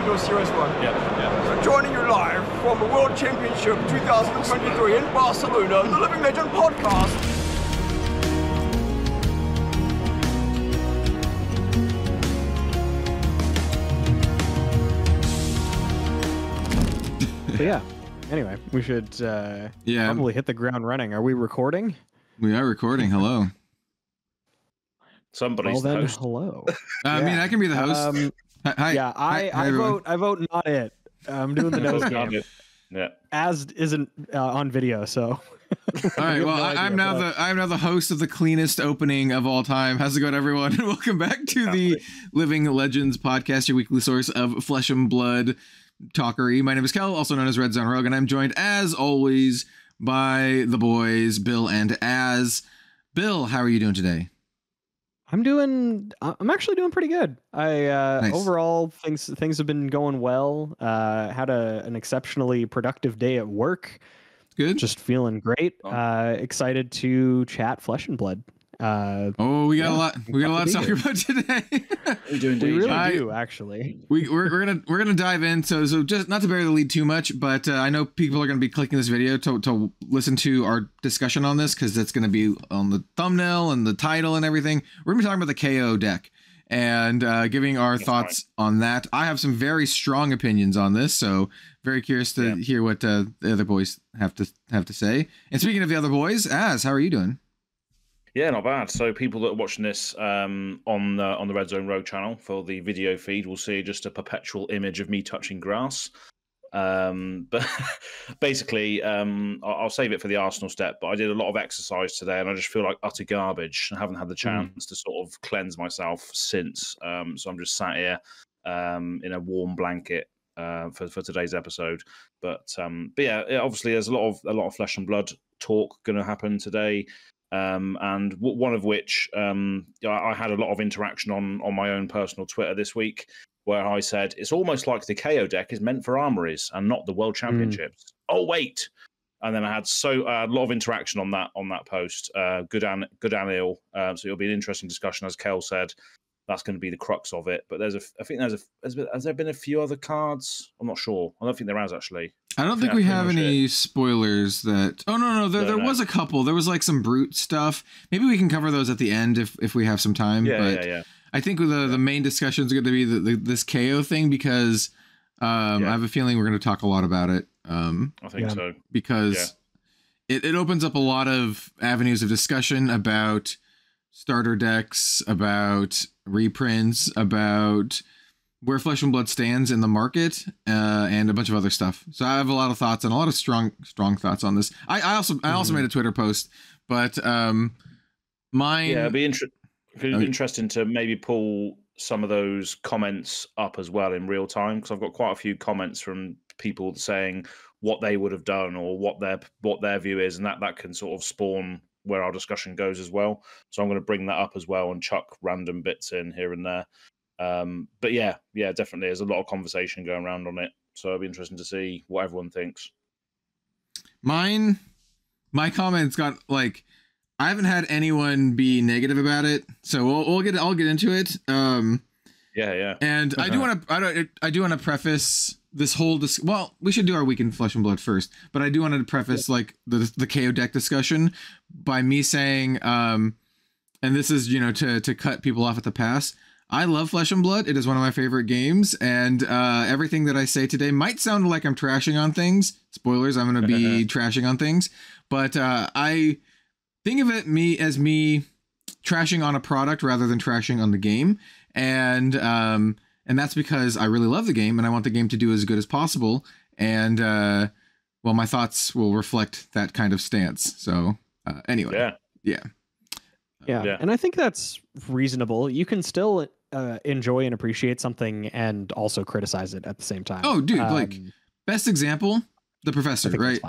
your serious one. Yeah. So joining you live from the World Championship 2023 in Barcelona, the Living Legend podcast. So yeah. Anyway, we should probably hit the ground running. Are we recording? We are recording. Hello. Somebody's the host. Hello. I mean, I can be the host. Hi. Yeah, I vote not it. I'm doing the nose game. Yeah. As isn't on video, so. All right. Well, I'm now the host of the cleanest opening of all time. How's it going, everyone? And welcome back to the Living Legends podcast, your weekly source of flesh and blood talkery. My name is Kel, also known as Red Zone Rogue, and I'm joined, as always, by the boys, Bill and Az. Bill, how are you doing today? I'm actually doing pretty good. Nice. Overall things have been going well. Had an exceptionally productive day at work. Good. Just feeling great. Excited to chat Flesh and Blood. We got a lot to talk about today. We really do, actually. We're gonna dive in. So just not to bury the lead too much, but I know people are gonna be clicking this video to listen to our discussion on this, because that's gonna be on the thumbnail and the title and everything. We're gonna be talking about the KO deck and giving our thoughts on that. I have some very strong opinions on this, so very curious to hear what the other boys have to say. And speaking of the other boys, Az, how are you doing? Yeah, not bad. So people that are watching this on the Red Zone Rogue channel for the video feed will see just a perpetual image of me touching grass. But basically, I'll save it for the Arsenal step. But I did a lot of exercise today, and I just feel like utter garbage. I haven't had the chance to sort of cleanse myself since. So I'm just sat here in a warm blanket for today's episode. But yeah, obviously there's a lot of flesh and blood talk going to happen today. And one of which I had a lot of interaction on my own personal Twitter this week, where I said it's almost like the KO deck is meant for armories and not the World Championships. Oh wait, and then I had a lot of interaction on that post, good and ill. So it'll be an interesting discussion, as Kel said. That's going to be the crux of it. But has there been a few other cards? I'm not sure. I don't think there has, actually. I don't think we have any spoilers that... Oh, no. There was a couple. There was like some brute stuff. Maybe we can cover those at the end if we have some time. Yeah. I think the main discussion is going to be this KO thing, because I have a feeling we're going to talk a lot about it. I think so. Because it opens up a lot of avenues of discussion about starter decks, about reprints, about where Flesh and Blood stands in the market, and a bunch of other stuff. So I have a lot of thoughts, and a lot of strong thoughts on this. I also made a Twitter post, but mine... Yeah, it'd be interesting to maybe pull some of those comments up as well in real time, because I've got quite a few comments from people saying what they would have done or what their view is, and that can sort of spawn where our discussion goes as well. So I'm going to bring that up as well and chuck random bits in here and there. But yeah, definitely there's a lot of conversation going around on it, so it'll be interesting to see what everyone thinks. My comments got like, I haven't had anyone be negative about it, so I'll get into it. Yeah. And I do want to preface this whole well, we should do our week in Flesh and Blood first, but I do want to preface like the KO deck discussion by me saying, and this is, to cut people off at the pass. I love Flesh and Blood. It is one of my favorite games, and everything that I say today might sound like I'm trashing on things. Spoilers, I'm going to be trashing on things, but I think of it as me trashing on a product rather than trashing on the game, and that's because I really love the game and I want the game to do as good as possible, and well, my thoughts will reflect that kind of stance. So anyway, yeah. And I think that's reasonable. You can still enjoy and appreciate something and also criticize it at the same time. Oh, dude, like best example, the Professor, right?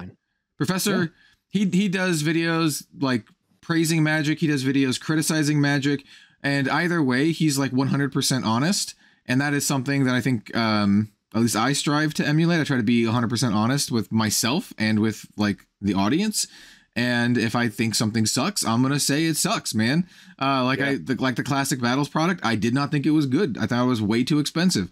Professor, he does videos like praising Magic. He does videos criticizing Magic, and either way, he's like 100% honest. And that is something that I think, at least I strive to emulate. I try to be 100% honest with myself and with like the audience. And if I think something sucks, I'm going to say it sucks, man. The classic Battles product, I did not think it was good. I thought it was way too expensive.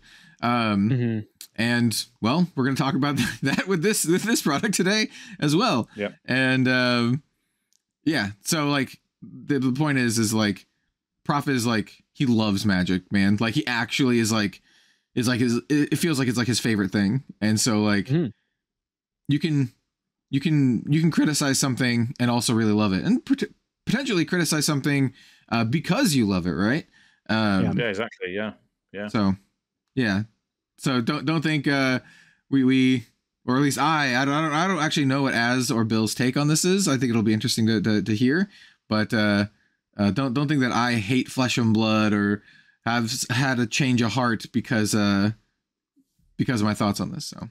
And well, we're going to talk about that with this product today as well. Yeah. And yeah, so like the point is like Prophet is like, he loves Magic, man. Like he actually is like it feels like it's like his favorite thing. And so like you can criticize something and also really love it, and potentially criticize something because you love it, right? Yeah, exactly. Yeah. So yeah. So don't think we or at least I don't actually know what Az or Bill's take on this is. I think it'll be interesting to hear, but don't think that I hate Flesh and Blood or have had a change of heart because of my thoughts on this. So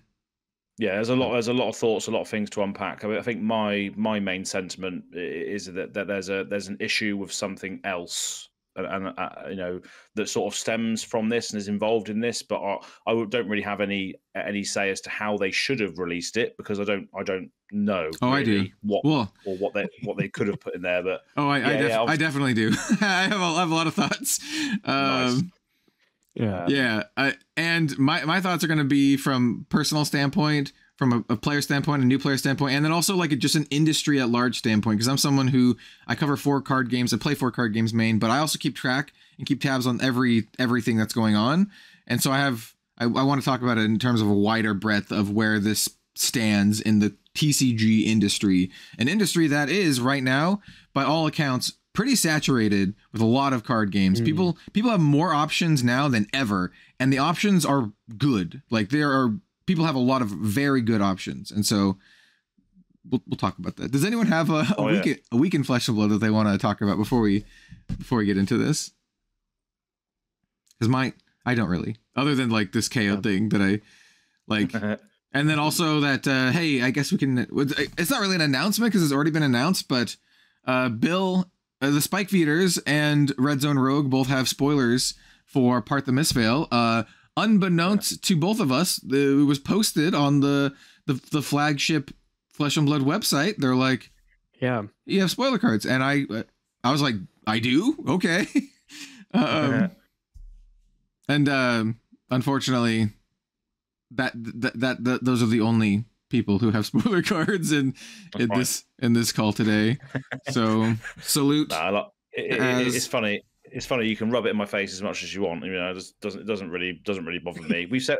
yeah, there's a lot of thoughts, a lot of things to unpack. I mean, I think my main sentiment is that there's an issue with something else, and you know, that sort of stems from this and is involved in this, but I don't really have any say as to how they should have released it, because I don't know. Oh, really I do. What they could have put in there, but I definitely do. I have a lot of thoughts. Nice. And my thoughts are going to be from personal standpoint, from a player standpoint, a new player standpoint, and then also like just an industry at large standpoint, because I'm someone who I cover 4 card games. I play 4 card games main, but I also keep track and keep tabs on everything that's going on. And so I want to talk about it in terms of a wider breadth of where this stands in the TCG industry, an industry that is right now, by all accounts, pretty saturated with a lot of card games. People have more options now than ever, and the options are good. Like people have a lot of very good options, and so we'll talk about that. Does anyone have a week in Flesh and Blood that they want to talk about before we get into this? Because I don't really, other than like this KO thing that I like. And then also that, hey, I guess we can, it's not really an announcement because it's already been announced, but Bill, the Spike Feeders and Red Zone Rogue both have spoilers for Part the Mistveil. Unbeknownst to both of us, it was posted on the flagship Flesh and Blood website. They're like, yeah, you have spoiler cards. And I was like, I do? Okay. And unfortunately, that those are the only people who have spoiler cards in this call today. So salute. It's funny. It's funny. You can rub it in my face as much as you want. You know, it doesn't really bother me. We've said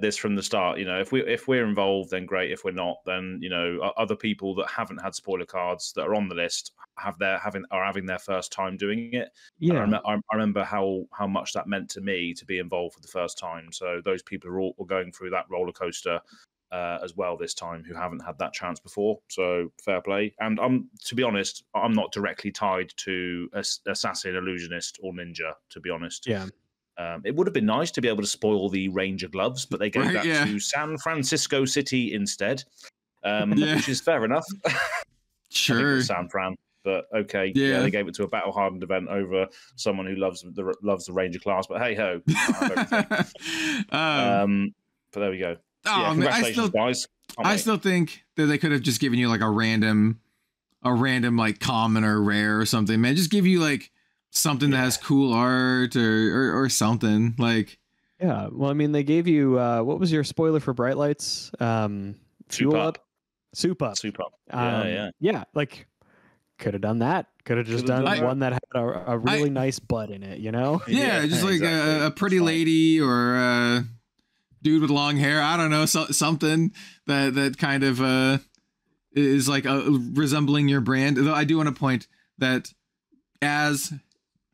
this from the start. You know, if we're involved, then great. If we're not, then you know, other people that haven't had spoiler cards that are on the list are having their first time doing it. Yeah, I remember how much that meant to me to be involved for the first time. So those people are all going through that roller coaster as well this time, who haven't had that chance before. So fair play. And to be honest, I'm not directly tied to Assassin, Illusionist, or Ninja. To be honest, yeah. It would have been nice to be able to spoil the Ranger gloves, but they gave that to San Francisco City instead, which is fair enough. Sure, San Fran. But okay, yeah, they gave it to a battle hardened event over someone who loves the Ranger class. But hey ho, but there we go. Oh, congratulations, guys! I still think that they could have just given you like a random like common or rare or something. Man, just give you like something that has cool art or something like. Yeah, well, I mean, they gave you what was your spoiler for Bright Lights? Fuel Up. Soup Up. Yeah, like. Could have done that. Could have just done one that had a really nice butt in it, you know? Yeah, just like exactly. a pretty lady or a dude with long hair. I don't know, something that kind of is like resembling your brand. Though I do want to point that as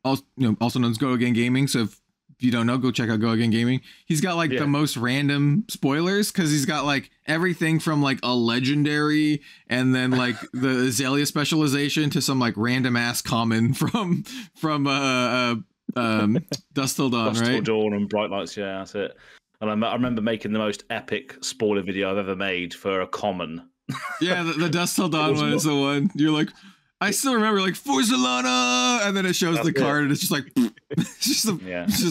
also known as Go Again Gaming. So if you don't know, go check out Go Again Gaming. He's got like the most random spoilers because he's got like everything from like a legendary and then like the Azalea specialization to some like random ass common from Dusk Till Dawn, Dusk right? Till Dawn and Bright Lights, yeah, that's it. And I remember making the most epic spoiler video I've ever made for a common. Yeah, the Dusk Till Dawn one is the one. You're like, I still remember like Forzalana, and then it shows the card, and it's just like, it's just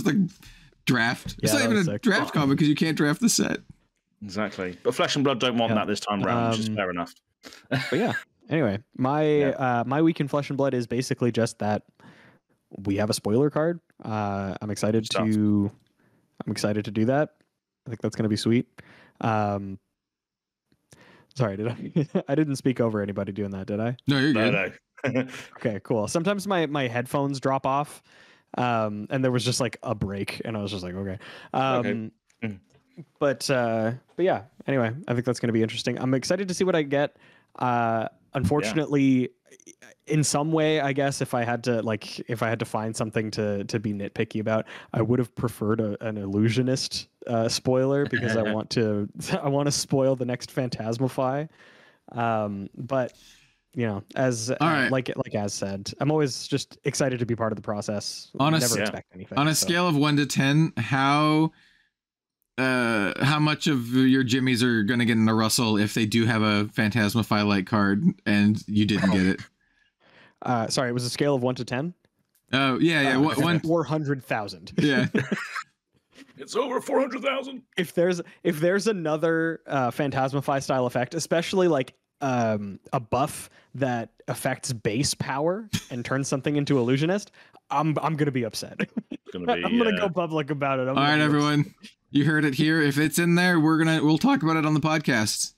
like draft. It's not even a draft comic because you can't draft the set. Exactly, but Flesh and Blood don't want that this time around, which is fair enough. But yeah. Anyway, my week in Flesh and Blood is basically just that we have a spoiler card. I'm excited to do that. I think that's going to be sweet. Sorry, did I? I didn't speak over anybody doing that, did I? No, you're good. No. Okay, cool. Sometimes my headphones drop off, and there was just like a break, and I was just like, okay. Okay. But yeah. Anyway, I think that's going to be interesting. I'm excited to see what I get. Unfortunately, in some way, I guess if I had to find something to be nitpicky about, I would have preferred an illusionist spoiler because I want to spoil the next Phantasmify. But as like as said, I'm always just excited to be part of the process. Never expect anything. On a scale of 1 to 10, how much of your jimmies are going to get in a rustle if they do have a Phantasmify light card and you didn't get it? Sorry, it was a scale of 1 to 10. Oh yeah. 400,000. Yeah. It's over 400,000. If there's another Phantasmify style effect, especially like a buff that affects base power and turns something into illusionist, I'm gonna be upset. I'm gonna go public about it. All right, everyone. Upset. You heard it here. If it's in there, we'll talk about it on the podcast.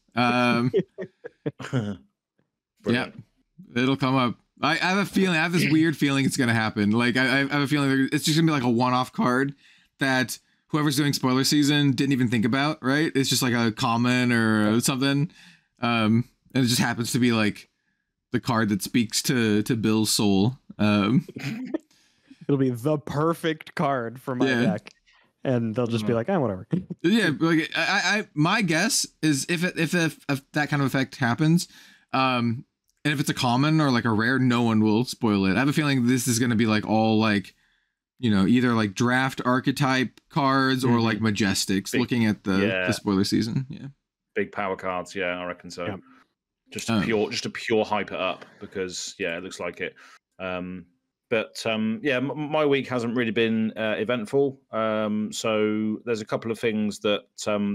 Yeah, it'll come up. I have a feeling. I have this weird feeling it's gonna happen. Like I have a feeling it's just gonna be like a one-off card that whoever's doing spoiler season didn't even think about. Right? It's just like a common or something. And it just happens to be like the card that speaks to Bill's soul. It'll be the perfect card for my deck. And they'll just be like, whatever. Yeah, like my guess is if that kind of effect happens, and if it's a common or like a rare, no one will spoil it. I have a feeling this is going to be like all like, either like draft archetype cards or like majestics. Looking at the spoiler season, big power cards. Yeah, I reckon so. Yeah. Just to pure hype it up because it looks like it. But my week hasn't really been eventful. So there's a couple of things that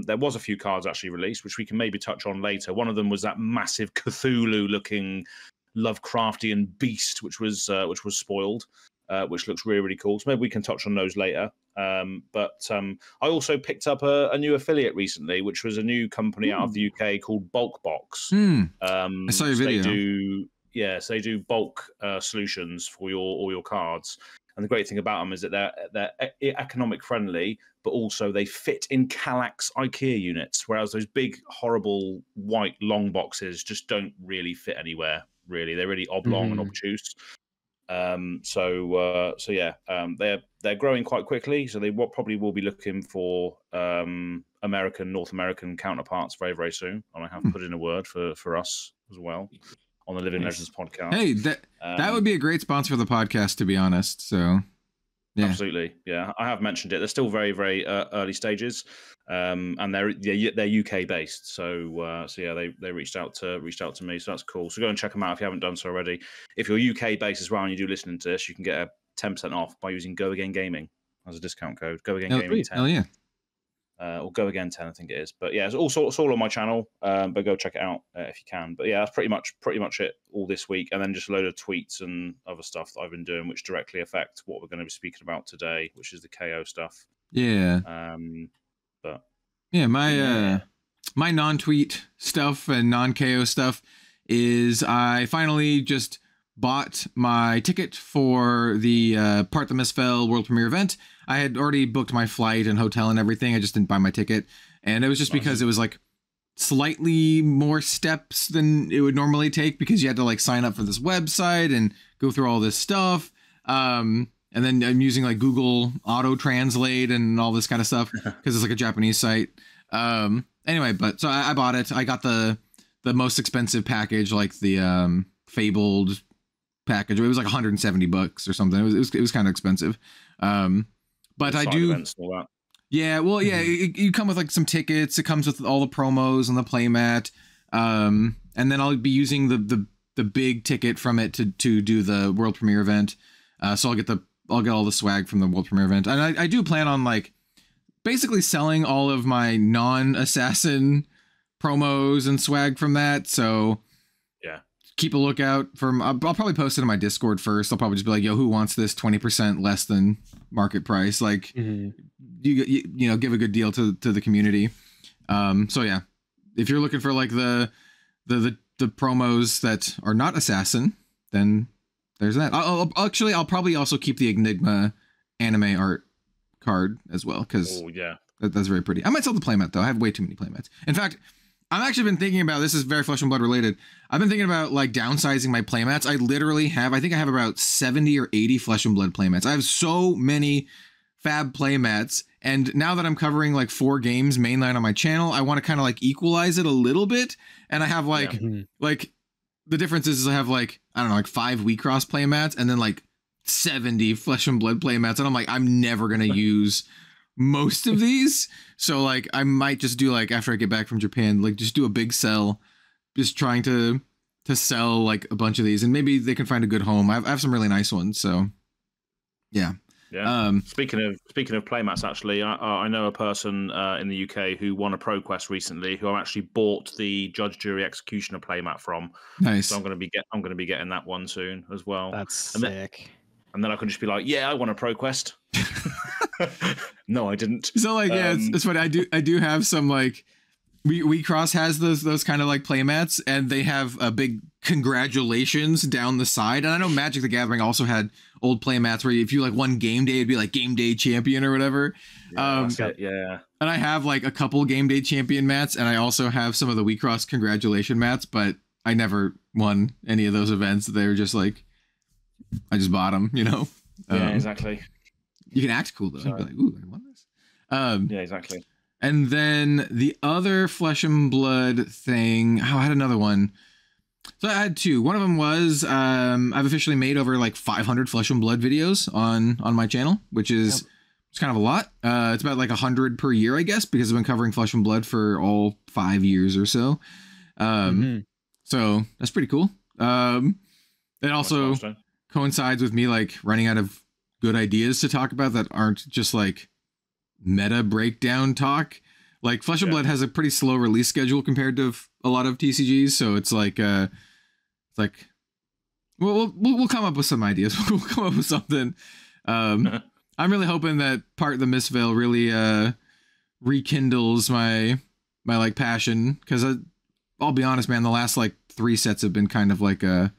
there was a few cards actually released, which we can maybe touch on later. One of them was that massive Cthulhu-looking Lovecraftian beast, which was spoiled, which looks really, really cool. So maybe we can touch on those later. But I also picked up a new affiliate recently, which was a new company out of the UK called Bulkbox. I saw your video. So they do bulk solutions for all your cards. And the great thing about them is that they're economic friendly, but also they fit in Kallax IKEA units, whereas those big, horrible, white, long boxes just don't really fit anywhere, really. They're really oblong and obtuse. They're growing quite quickly, so they probably will be looking for North American counterparts very, very soon. And I have put in a word for us as well on the Living Legends podcast. Hey, that would be a great sponsor for the podcast, to be honest. So, yeah. Absolutely, yeah. I have mentioned it. They're still very, very early stages, and they're UK based. So they reached out to me. So that's cool. So go and check them out if you haven't done so already. If you're UK based as well and you do listening to this, you can get a 10% off by using Go Again Gaming as a discount code. Go Again Gaming 10. Oh yeah. Or Go Again 10, I think it is. But yeah, it's all on my channel. But go check it out if you can. But yeah, that's pretty much it all this week. And then just a load of tweets and other stuff that I've been doing, which directly affect what we're going to be speaking about today, which is the KO stuff. Yeah. But yeah, my non-tweet stuff and non-KO stuff is I finally just bought my ticket for the Part the Misfell World Premiere event. I had already booked my flight and hotel and everything. I just didn't buy my ticket. And it was just because it was like slightly more steps than it would normally take because you had to like sign up for this website and go through all this stuff. And then I'm using like Google Auto Translate and all this kind of stuff because it's like a Japanese site. Anyway, but so I bought it. I got the most expensive package, like the Fabled package. It was like $170 or something. It was kind of expensive. But I do. Yeah, well, yeah, you come with like some tickets. It comes with all the promos and the playmat. And then I'll be using the big ticket from it to do the world premiere event. So I'll get all the swag from the world premiere event. And I do plan on like basically selling all of my non-assassin promos and swag from that. So yeah, keep a lookout from. I'll probably post it in my Discord first. I'll probably just be like, "Yo, who wants this 20% less than market price?" Like, you know, give a good deal to the community. So yeah, if you're looking for like the promos that are not Assassin, then there's that. I'll probably also keep the Enigma anime art card as well, because that's very pretty. I might sell the playmat though. I have way too many playmats. In fact, I've actually been thinking about, this is very Flesh and Blood related. I've been thinking about like downsizing my playmats. I literally have, I think I have about 70 or 80 Flesh and Blood playmats. I have so many Fab playmats, and now that I'm covering like 4 games mainline on my channel, I want to kind of like equalize it a little bit. And I have like like the difference is I have like, I don't know, like 5 Wheatcross playmats and then like 70 Flesh and Blood playmats, and I'm like, I'm never gonna use most of these, so like I might just do, like, after I get back from Japan, like just do a big sell, just trying to sell like a bunch of these, and maybe they can find a good home. I have some really nice ones, so yeah. Speaking of playmats, actually, I know a person in the UK who won a ProQuest recently, who I actually bought the Judge, Jury, Executioner playmat from. Nice. So I'm going to be getting that one soon as well. That's sick. And then I can just be like, yeah, I won a ProQuest. No, I didn't. So like, yeah, it's funny. I do have some, like, WeCross has those kind of like playmats, and they have a big congratulations down the side. And I know Magic the Gathering also had old playmats where if you like won game day, it'd be like game day champion or whatever. Yeah. And I have like a couple game day champion mats, and I also have some of the WeCross congratulation mats, but I never won any of those events. They were just like, I just bought them, you know? Yeah, exactly. You can act cool though. You'd be like, ooh, I won this. Yeah, exactly. And then the other Flesh and Blood thing, I had another one. So I had 2. One of them was I've officially made over like 500 Flesh and Blood videos on my channel, which is it's kind of a lot. It's about like 100 per year, I guess, because I've been covering Flesh and Blood for all 5 years or so. So that's pretty cool. It also coincides with me like running out of good ideas to talk about that aren't just like meta breakdown talk. Like Flesh and Blood has a pretty slow release schedule compared to a lot of TCGs, so it's like we'll come up with some ideas. We'll come up with something. I'm really hoping that Part of the Mistveil really rekindles my like passion, because I'll be honest, man, the last like 3 sets have been kind of like a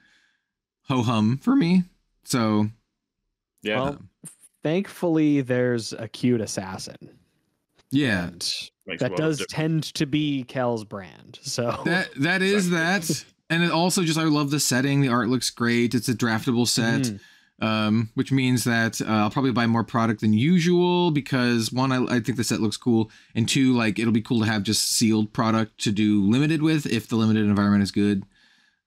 ho-hum for me. So yeah. Well, thankfully there's a cute assassin. Yeah. And that does tend to be Kel's brand. So that is that. And it also just, I love the setting. The art looks great. It's a draftable set, which means that I'll probably buy more product than usual, because 1, I think the set looks cool, and 2, like, it'll be cool to have just sealed product to do limited with if the limited environment is good.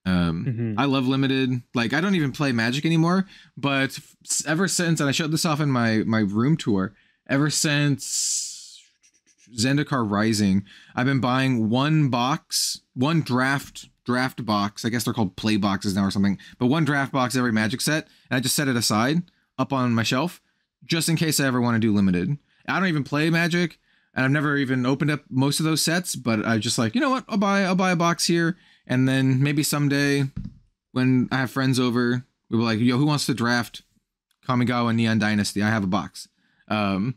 I love limited. Like, I don't even play Magic anymore, but ever since, and I showed this off in my room tour, ever since Zendikar Rising, I've been buying one draft box. I guess they're called play boxes now or something, but one draft box every Magic set, and I just set it aside up on my shelf just in case I ever want to do limited. I don't even play Magic, and I've never even opened up most of those sets, but I just like, you know what, I'll buy a box here, and then maybe someday when I have friends over, we'll be like, yo, who wants to draft Kamigawa Neon Dynasty? I have a box, or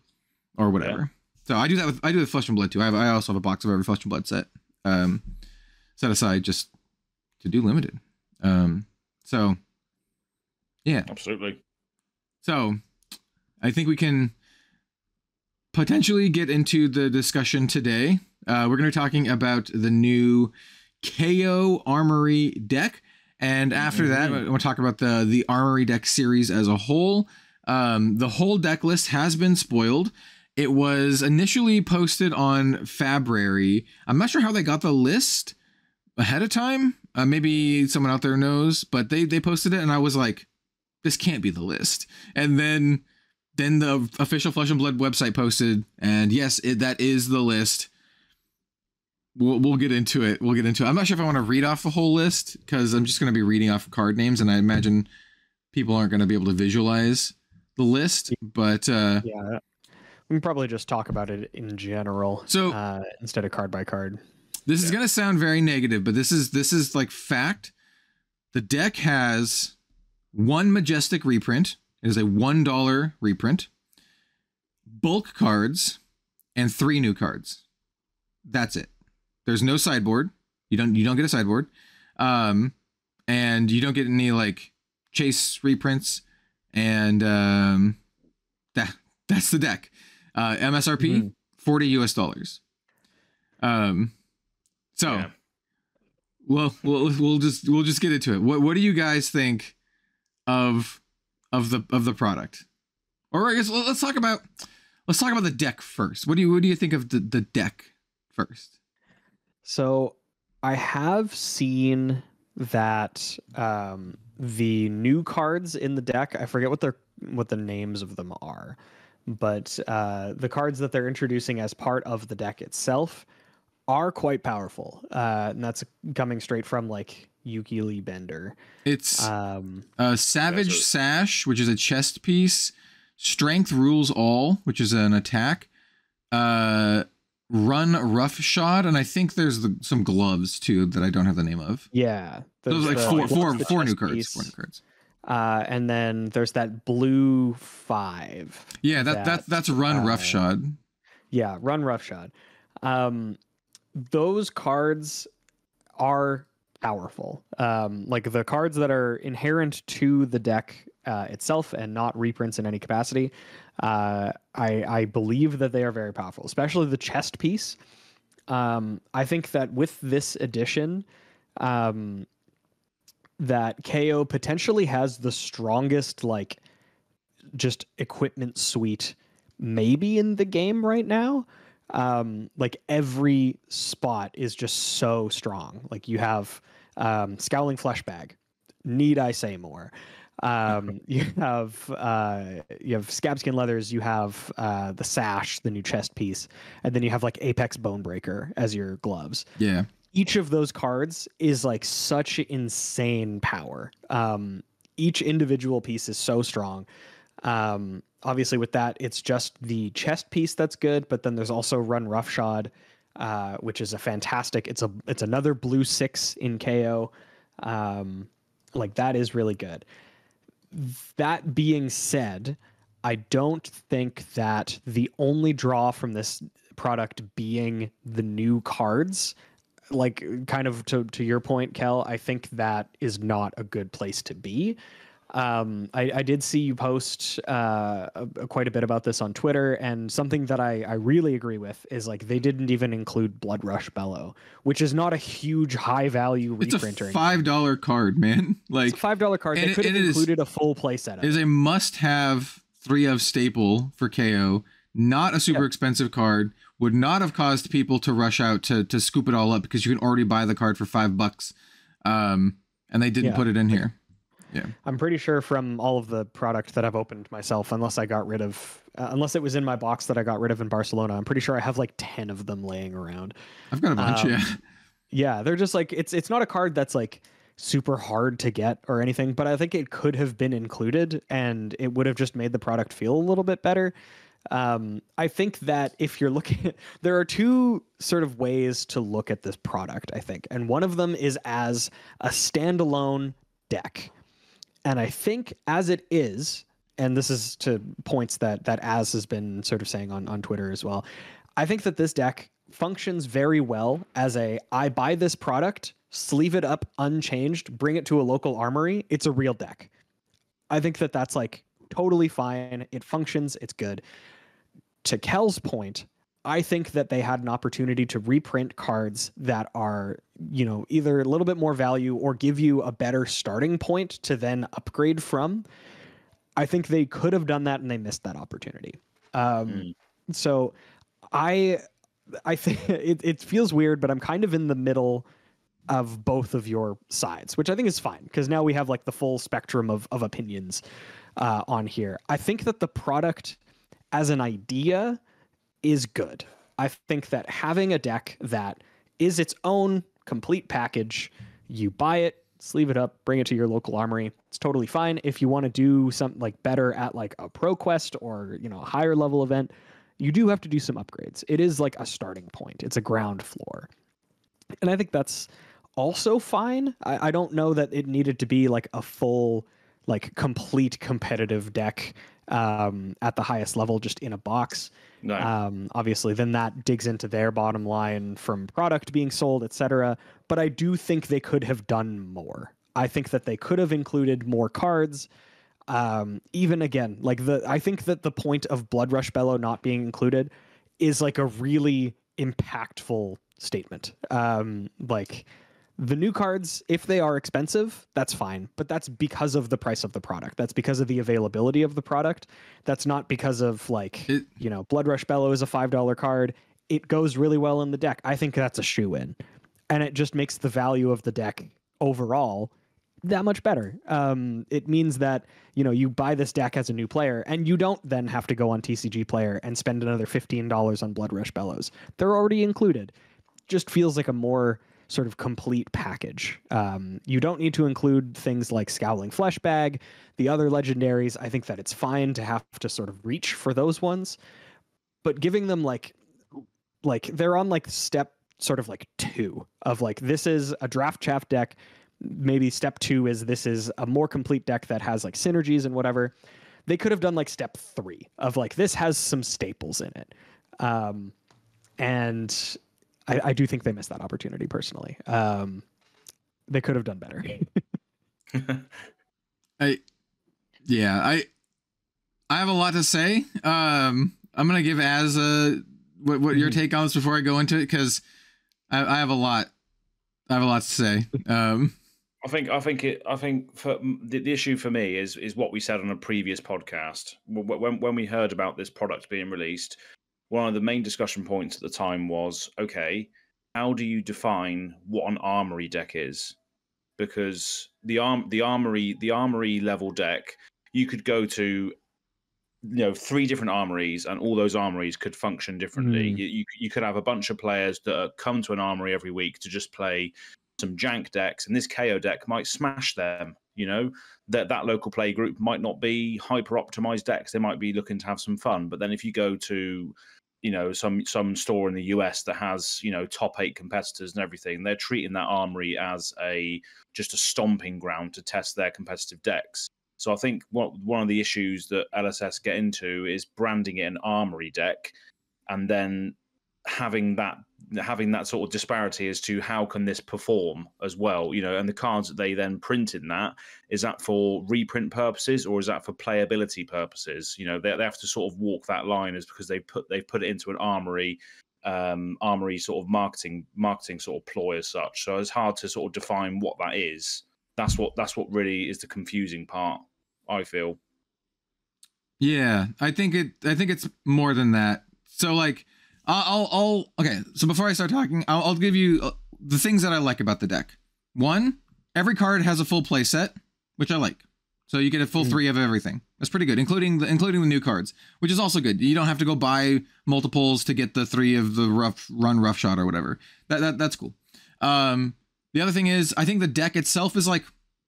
whatever. Yeah. So I do that with Flesh and Blood too. I also have a box of every Flesh and Blood set set aside just to do limited. So yeah, absolutely. So I think we can potentially get into the discussion today. We're going to be talking about the new Kayo Armory deck, and after that, we'll talk about the Armory deck series as a whole. The whole deck list has been spoiled. It was initially posted on Fabrary. I'm not sure how they got the list ahead of time. Maybe someone out there knows, but they posted it, and I was like, this can't be the list. And then the official Flesh and Blood website posted, and yes, that is the list. We'll get into it. I'm not sure if I want to read off the whole list, because I'm just going to be reading off card names, and I imagine people aren't going to be able to visualize the list. But yeah, we can probably just talk about it in general, so instead of card by card. This is going to sound very negative, but this is like fact. The deck has one Majestic reprint. It is a $1 reprint, bulk cards, and 3 new cards. That's it. There's no sideboard. You don't get a sideboard. And you don't get any like chase reprints. And that's the deck. MSRP $40 US. So yeah. We'll just get into it. What do you guys think of the product? Or I guess let's talk about the deck first. What do you think of the deck first? So I have seen that the new cards in the deck, I forget what the names of them are, but the cards that they're introducing as part of the deck itself are quite powerful. And that's coming straight from like Yuki Bender. It's Savage Sash, which is a chest piece, Strength Rules All, which is an attack, Run Roughshod, and I think there's some gloves too that I don't have the name of. Yeah, those are like four new cards. Piece. 4 new cards. And then there's that blue 5. Yeah, that's Run Roughshod. Yeah, Run Roughshod. Those cards are powerful. Like the cards that are inherent to the deck itself and not reprints in any capacity. I believe that they are very powerful, especially the chest piece. I think that with this edition, that KO potentially has the strongest like just equipment suite maybe in the game right now. Like every spot is just so strong. Like you have Scowling Flesh Bag. Need I say more? You have Scabskin Leathers, you have the Sash, the new chest piece, and then you have like Apex Bonebreaker as your gloves. Yeah. Each of those cards is like such insane power. Each individual piece is so strong. Obviously with that, it's just the chest piece that's good, but then there's also Run Roughshod, which is a fantastic, it's another blue 6 in KO. Like that is really good. That being said, I don't think that the only draw from this product being the new cards, like kind of to your point, Kel, I think that is not a good place to be. I did see you post quite a bit about this on Twitter, and something that I really agree with is like they didn't even include Blood Rush Bellow, which is not a huge high value reprint. It's a $5 card, man. Like it's a $5 card. They could have included a full play setup. It is a must-have 3-of staple for KO. Not a super expensive card. Would not have caused people to rush out to scoop it all up because you can already buy the card for $5. And they didn't put it in here. Yeah, I'm pretty sure from all of the product that I've opened myself, unless I got rid of, unless it was in my box that I got rid of in Barcelona, I'm pretty sure I have like 10 of them laying around. I've got a bunch, Yeah, they're just like, it's not a card that's like super hard to get or anything, but I think it could have been included and it would have just made the product feel a little bit better. I think that if you're looking, there are 2 sort of ways to look at this product, I think. And one of them is as a standalone deck. And I think as it is, and this is to points that Az has been sort of saying on Twitter as well, I think that this deck functions very well as I buy this product, sleeve it up unchanged, bring it to a local armory. It's a real deck. I think that that's like totally fine. It functions. It's good. To Kel's point, I think that they had an opportunity to reprint cards that are, you know, either a little bit more value or give you a better starting point to then upgrade from. I think they could have done that and they missed that opportunity. So I think it feels weird, but I'm kind of in the middle of both of your sides, which I think is fine because now we have like the full spectrum of opinions on here. I think that the product as an idea is good. I think that having a deck that is its own complete package, you buy it, sleeve it up, bring it to your local armory, it's totally fine. If you want to do something like better at like a pro quest or, you know, a higher level event, you do have to do some upgrades. It is like a starting point. It's a ground floor. And I think that's also fine. I don't know that it needed to be like a full, like complete competitive deck at the highest level just in a box. No. Obviously, then that digs into their bottom line from product being sold, etc. But I do think they could have done more. I think that they could have included more cards. Even again, like I think that the point of Blood Rush Bellow not being included is like a really impactful statement. Like the new cards, if they are expensive, that's fine, but that's because of the price of the product. That's because of the availability of the product. That's not because of like, you know, Blood Rush Bellow is a $5 card. It goes really well in the deck. I think that's a shoe-in, and it just makes the value of the deck overall that much better. It means that, you know, you buy this deck as a new player and you don't then have to go on TCG Player and spend another $15 on Blood Rush Bellows. They're already included. Just feels like a more sort of complete package. You don't need to include things like Scowling Fleshbag, the other legendaries. I think that it's fine to have to sort of reach for those ones, but giving them like they're on like step sort of like 2 of like, this is a draft chaff deck. Maybe step 2 is this is a more complete deck that has like synergies and whatever. They could have done like step 3 of like, this has some staples in it. And I do think they missed that opportunity personally. They could have done better. I have a lot to say. I'm going to give Az what your take on this before I go into it, because I have a lot to say. I think for the issue for me is what we said on a previous podcast when we heard about this product being released. One of the main discussion points at the time was, okay, how do you define what an armory deck is? Because the armory level deck, you could go to, you know, 3 different armories, and all those armories could function differently. You could have a bunch of players that come to an armory every week to just play some jank decks, and this KO deck might smash them. You know, that local play group might not be hyper optimized decks. They might be looking to have some fun. But then if you go to, you know, some store in the US that has, you know, top 8 competitors and everything, they're treating that armory as just a stomping ground to test their competitive decks. So I think one of the issues that LSS get into is branding it an armory deck, and then having that sort of disparity as to how can this perform as well, you know, and the cards that they then print in that, is that for reprint purposes or is that for playability purposes? You know, they have to sort of walk that line, is because they put it into an armory sort of marketing sort of ploy as such. So it's hard to sort of define what that is. That's what really is the confusing part, I feel. Yeah, I think it's more than that. So like, okay. So before I start talking, I'll give you the things that I like about the deck. 1, every card has a full play set, which I like. So you get a full 3 of everything. That's pretty good, including the new cards, which is also good. You don't have to go buy multiples to get the 3 of the rough shot or whatever. That's cool. The other thing is, I think the deck itself is like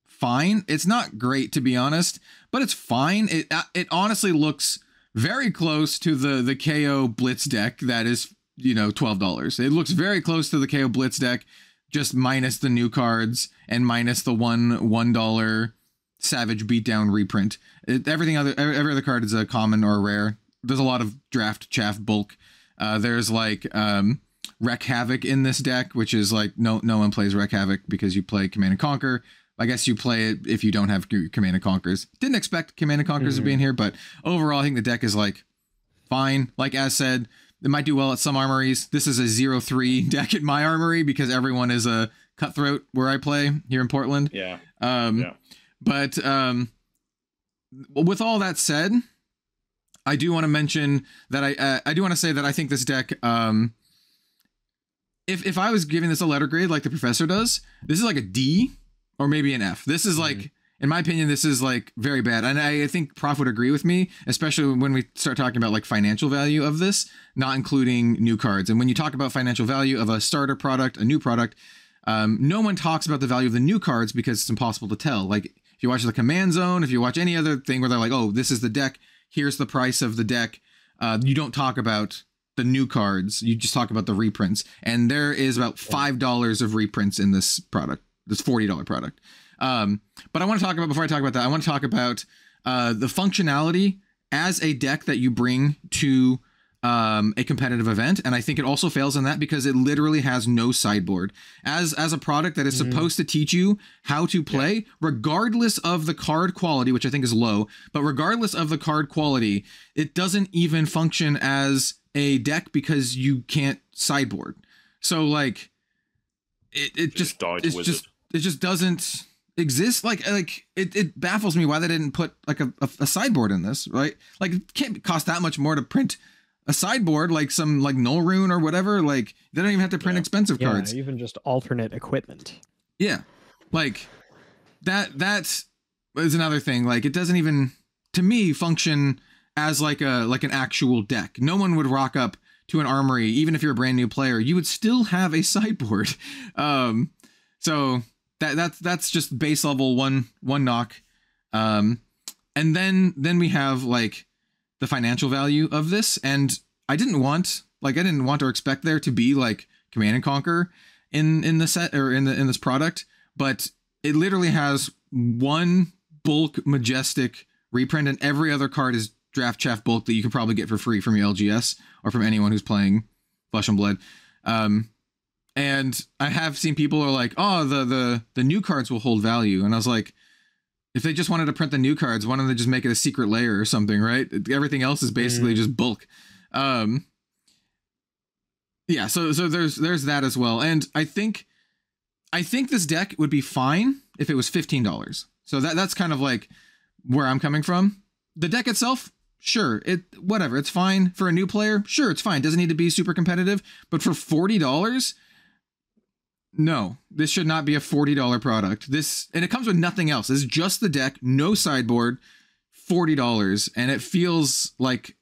fine. It's not great, to be honest, but it's fine. It honestly looks very close to the KO Blitz deck that is, you know, $12. It looks very close to the KO Blitz deck, just minus the new cards and minus the $1 Savage Beatdown reprint. Every other card is a common or a rare. There's a lot of draft chaff bulk. There's like Wreck Havoc in this deck, which is like no one plays Wreck Havoc because you play Command and Conquer. I guess you play it if you don't have Command and Conquers. Didn't expect Command and Conquers to be in here, but overall, I think the deck is like fine. Like as said, it might do well at some armories. This is a 0-3 deck at my armory because everyone is a cutthroat where I play here in Portland. Yeah. But with all that said, I do want to mention that I do want to say that I think this deck, if I was giving this a letter grade like the professor does, this is like a D or maybe an F. This is like, in my opinion, this is like very bad. And I think Prof would agree with me, especially when we start talking about like financial value of this, not including new cards. And when you talk about financial value of a starter product, a new product, no one talks about the value of the new cards because it's impossible to tell. Like if you watch the Command Zone, if you watch any other thing where they're like, oh, this is the deck, here's the price of the deck. You don't talk about the new cards. You just talk about the reprints, and there is about $5 of reprints in this product. This $40 product. But I want to talk about, before I talk about that, I want to talk about the functionality as a deck that you bring to a competitive event. And I think it also fails in that because it literally has no sideboard. As a product that is supposed to teach you how to play, regardless of the card quality, which I think is low, but regardless of the card quality, it doesn't even function as a deck because you can't sideboard. So like it just doesn't exist. Like it baffles me why they didn't put like a sideboard in this, right? Like it can't cost that much more to print a sideboard, like some like Null Rune or whatever. Like they don't even have to print expensive cards. Even just alternate equipment. Yeah, like that is another thing. Like it doesn't even, to me, function as like an actual deck. No one would rock up to an armory, even if you're a brand new player. You would still have a sideboard. So that's just base level one knock. And then we have like the financial value of this, and I didn't want or expect there to be like Command and Conquer in the set or in this product, but it literally has one bulk majestic reprint, and every other card is draft chaff bulk that you can probably get for free from your LGS or from anyone who's playing Flesh and Blood. And I have seen people are like, oh, the new cards will hold value, and I was like, if they just wanted to print the new cards, why don't they just make it a secret layer or something, right? Everything else is basically just bulk. Yeah, so there's that as well. And I think this deck would be fine if it was $15. So that's kind of like where I'm coming from. The deck itself, sure, whatever, it's fine. For a new player, sure, it's fine. Doesn't need to be super competitive. But for $40, no, this should not be a $40 product. And it comes with nothing else. It's just the deck, no sideboard, $40, and it feels like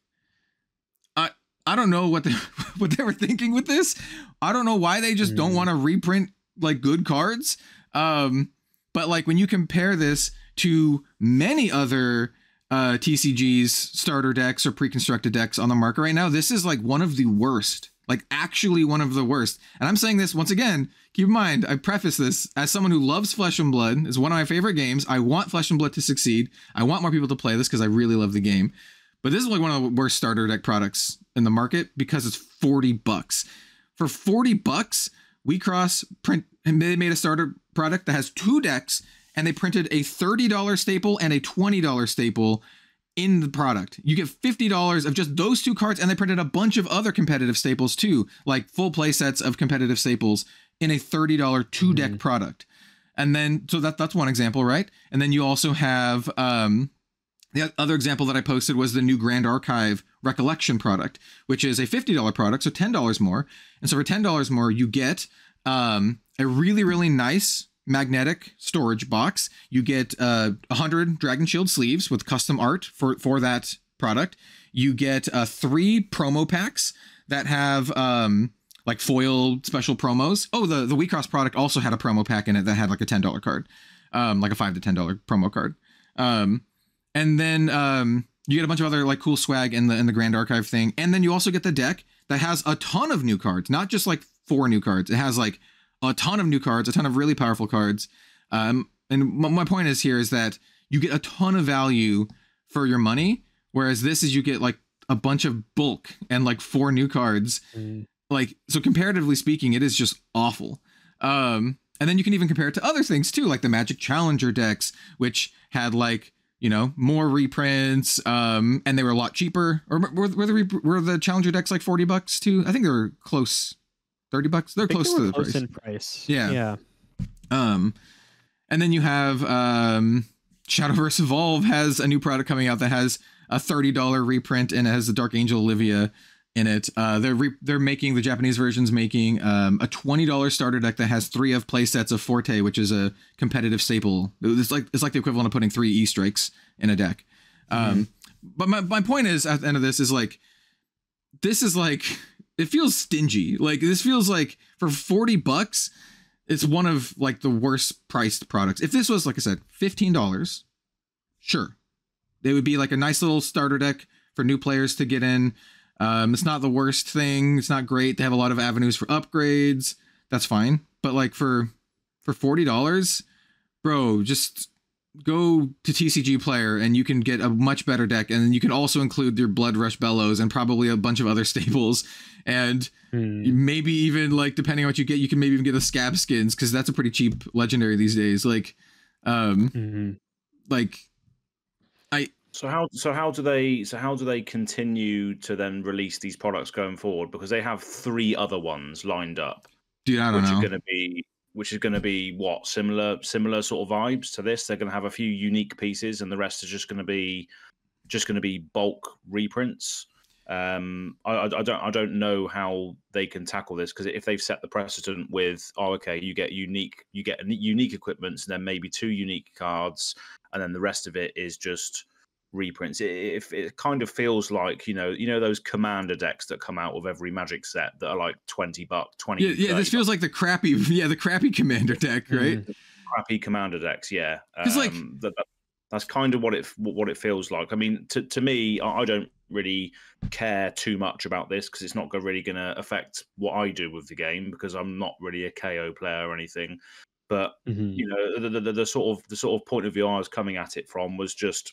I don't know what they were thinking with this. I don't know why they just don't want to reprint like good cards. But like when you compare this to many other TCGs, starter decks, or pre-constructed decks on the market right now, this is like one of the worst. Like actually one of the worst. And I'm saying this once again, keep in mind, I preface this as someone who loves Flesh and Blood. It's one of my favorite games. I want Flesh and Blood to succeed. I want more people to play this because I really love the game. But this is like one of the worst starter deck products in the market because it's $40. For $40, WeCross they made a starter product that has two decks, and they printed a $30 staple and a $20 staple in the product. You get $50 of just those two cards, and they printed a bunch of other competitive staples too, like full play sets of competitive staples in a $30 two deck product. And then, so that's one example, right? And then you also have, the other example that I posted was the new Grand Archive Recollection product, which is a $50 product, so $10 more. And so for $10 more, you get a really, really nice magnetic storage box. You get 100 Dragon Shield sleeves with custom art for that product. You get 3 promo packs that have like foil special promos. Oh, the WeCross product also had a promo pack in it that had like a $10 card, like a $5 to $10 promo card. And then you get a bunch of other like cool swag in the Grand Archive thing. And then you also get the deck that has a ton of new cards, not just like 4 new cards. It has like a ton of new cards, a ton of really powerful cards. And my point is that you get a ton of value for your money. Whereas this is, you get like a bunch of bulk and like 4 new cards. Like, so comparatively speaking, it is just awful. And then you can even compare it to other things too, like the Magic Challenger decks, which had like, you know, more reprints, and they were a lot cheaper. Or were the Challenger decks like $40 too? I think they were close, $30. They're close to the price. In price. Yeah. And then you have Shadowverse Evolve has a new product coming out that has a $30 reprint, and it has the Dark Angel Olivia in it. They're making, the Japanese version's making a $20 starter deck that has 3 of play sets of Forte, which is a competitive staple. It's like the equivalent of putting 3 E-strikes in a deck. But my point is, at the end of this is like, it feels stingy. Like this feels like for $40, it's one of like the worst priced products. If this was, like I said, $15, sure, they would be like a nice little starter deck for new players to get in. It's not the worst thing. It's not great. They have a lot of avenues for upgrades. That's fine. But like for $40, bro, just go to TCG Player and you can get a much better deck. And then you can also include your Blood Rush Bellows and probably a bunch of other staples. And maybe even like, depending on what you get, you can maybe even get the Scab skins, because that's a pretty cheap legendary these days. Like, like So how do they continue to then release these products going forward? Because they have 3 other ones lined up. Dude, I don't know. Which is going to be what, similar sort of vibes to this. They're going to have a few unique pieces, and the rest is just going to be bulk reprints. I don't know how they can tackle this, because if they've set the precedent with, you get unique equipments, and then maybe 2 unique cards, and then the rest of it is just reprints. It kind of feels like, you know those commander decks that come out with every Magic set that are like $20, 20. Yeah, this feels like the crappy commander deck, right? Crappy commander decks, yeah. It's like that's kind of what it feels like. I mean, to me, I don't really care too much about this, because it's not really going to affect what I do with the game, because I'm not really a KO player or anything. But the sort of point of view I was coming at it from was just,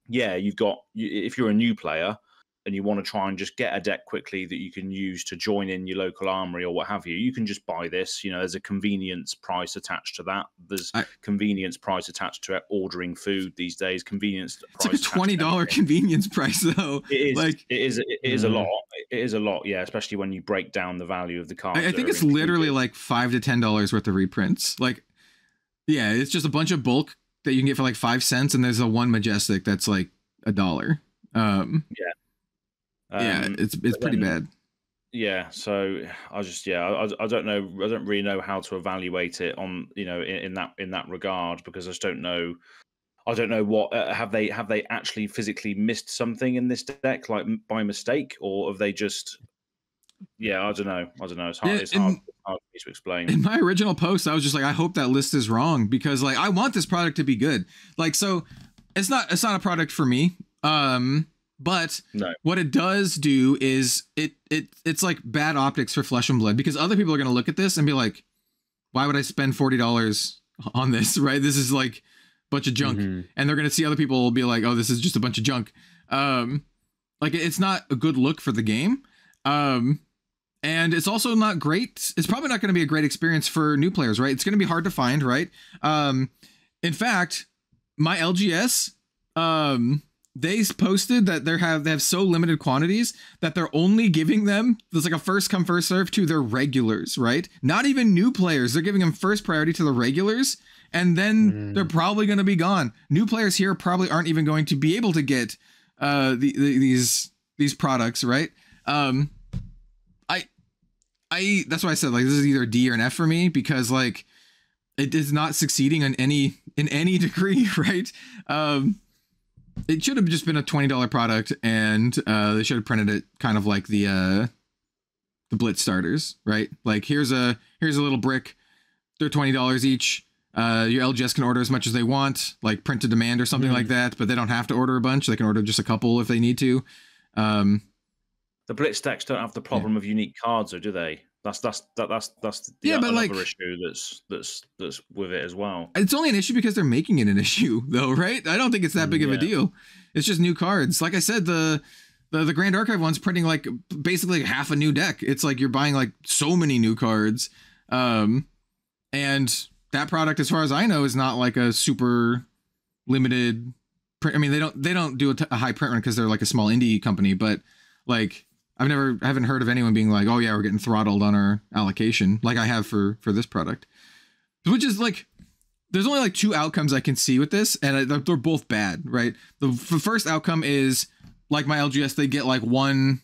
yeah, if you're a new player and you want to try and just get a deck quickly that you can use to join in your local armory or what have you, you can just buy this. There's a convenience price attached to that. There's convenience price attached to ordering food these days. It's like a $20 convenience price, though. It is a lot. It is a lot, yeah, especially when you break down the value of the cards. I think it's literally like $5 to $10 worth of reprints. Like, yeah, it's just a bunch of bulk that you can get for like 5 cents, and there's a one Majestic that's like $1. It's pretty bad. Yeah, so I don't know. I don't really know how to evaluate it on in that regard, because I just don't know. I don't know what have they actually physically missed something in this deck, like by mistake, or have they just? Yeah, I don't know. It's hard. It's hard for me to explain. In my original post, I was just like, I hope that list is wrong, because like I want this product to be good. Like, so it's not a product for me. But what it does do is it's like bad optics for Flesh and Blood, because other people are going to look at this and be like, why would I spend $40 on this? Right? This is like a bunch of junk. And they're going to see other people be like, oh, this is just a bunch of junk. Like, it's not a good look for the game. And it's also not great. It's probably not going to be a great experience for new players, right? It's going to be hard to find, right? In fact, my LGS, they posted that they have so limited quantities that they're only giving them, there's like a first come first serve to their regulars, right? Not even new players. They're giving them first priority to the regulars, and then they're probably going to be gone. New players here probably aren't even going to be able to get these products, right? That's why I said, like, this is either a D or an F for me, because like it is not succeeding in any degree, right? It should have just been a $20 product, and they should have printed it kind of like the Blitz starters, right? Like, here's a little brick. They're $20 each. Your LGS can order as much as they want, like print to demand or something like that, but they don't have to order a bunch. They can order just a couple if they need to. The Blitz decks don't have the problem of unique cards, or do they? That's the other issue that's with it as well. It's only an issue because they're making it an issue, though, right? I don't think it's that big of a deal. It's just new cards. Like I said, the Grand Archive one's printing like basically half a new deck. It's like you're buying like so many new cards, and that product, as far as I know, is not like a super limited print. I mean, they don't do a high print run because they're like a small indie company, but like, I haven't heard of anyone being like, oh yeah, we're getting throttled on our allocation, like I have for this product. Which is like, there's only like 2 outcomes I can see with this, and they're both bad, right? The first outcome is, like my LGS, they get like one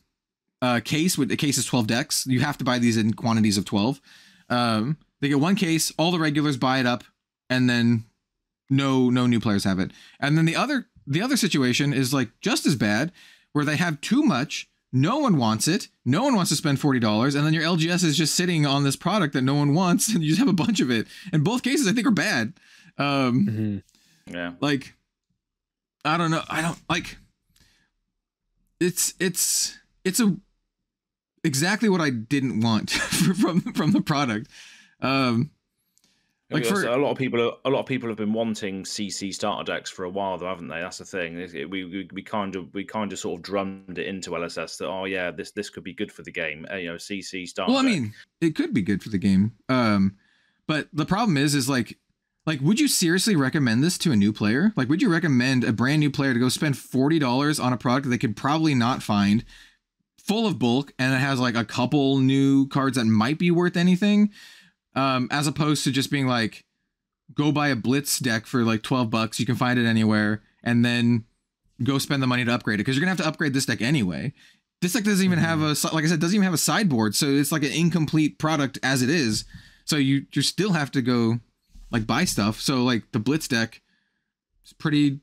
case. With the case is 12 decks. You have to buy these in quantities of 12. They get one case, all the regulars buy it up, and then no new players have it. And then the other situation is like just as bad, where they have too much. No one wants it. No one wants to spend $40, and then your LGS is just sitting on this product that no one wants, and you just have a bunch of it. And both cases, I think, are bad. Yeah. Like, I don't know. I don't like. It's it's exactly what I didn't want from the product. Like a lot of people have been wanting CC starter decks for a while, though, haven't they? That's the thing. We kind of sort of drummed it into LSS that, oh yeah, this could be good for the game. CC starter. Well, I mean, it could be good for the game. But the problem is like, would you seriously recommend this to a new player? Like, would you recommend a brand new player to go spend $40 on a product that they could probably not find, full of bulk, and it has like a couple new cards that might be worth anything? As opposed to just being like, go buy a Blitz deck for like $12. You can find it anywhere, and then go spend the money to upgrade it, because you're gonna have to upgrade this deck anyway. This deck doesn't even have like I said, doesn't even have a sideboard, so it's like an incomplete product as it is. So you still have to go like buy stuff. So like the Blitz deck is pretty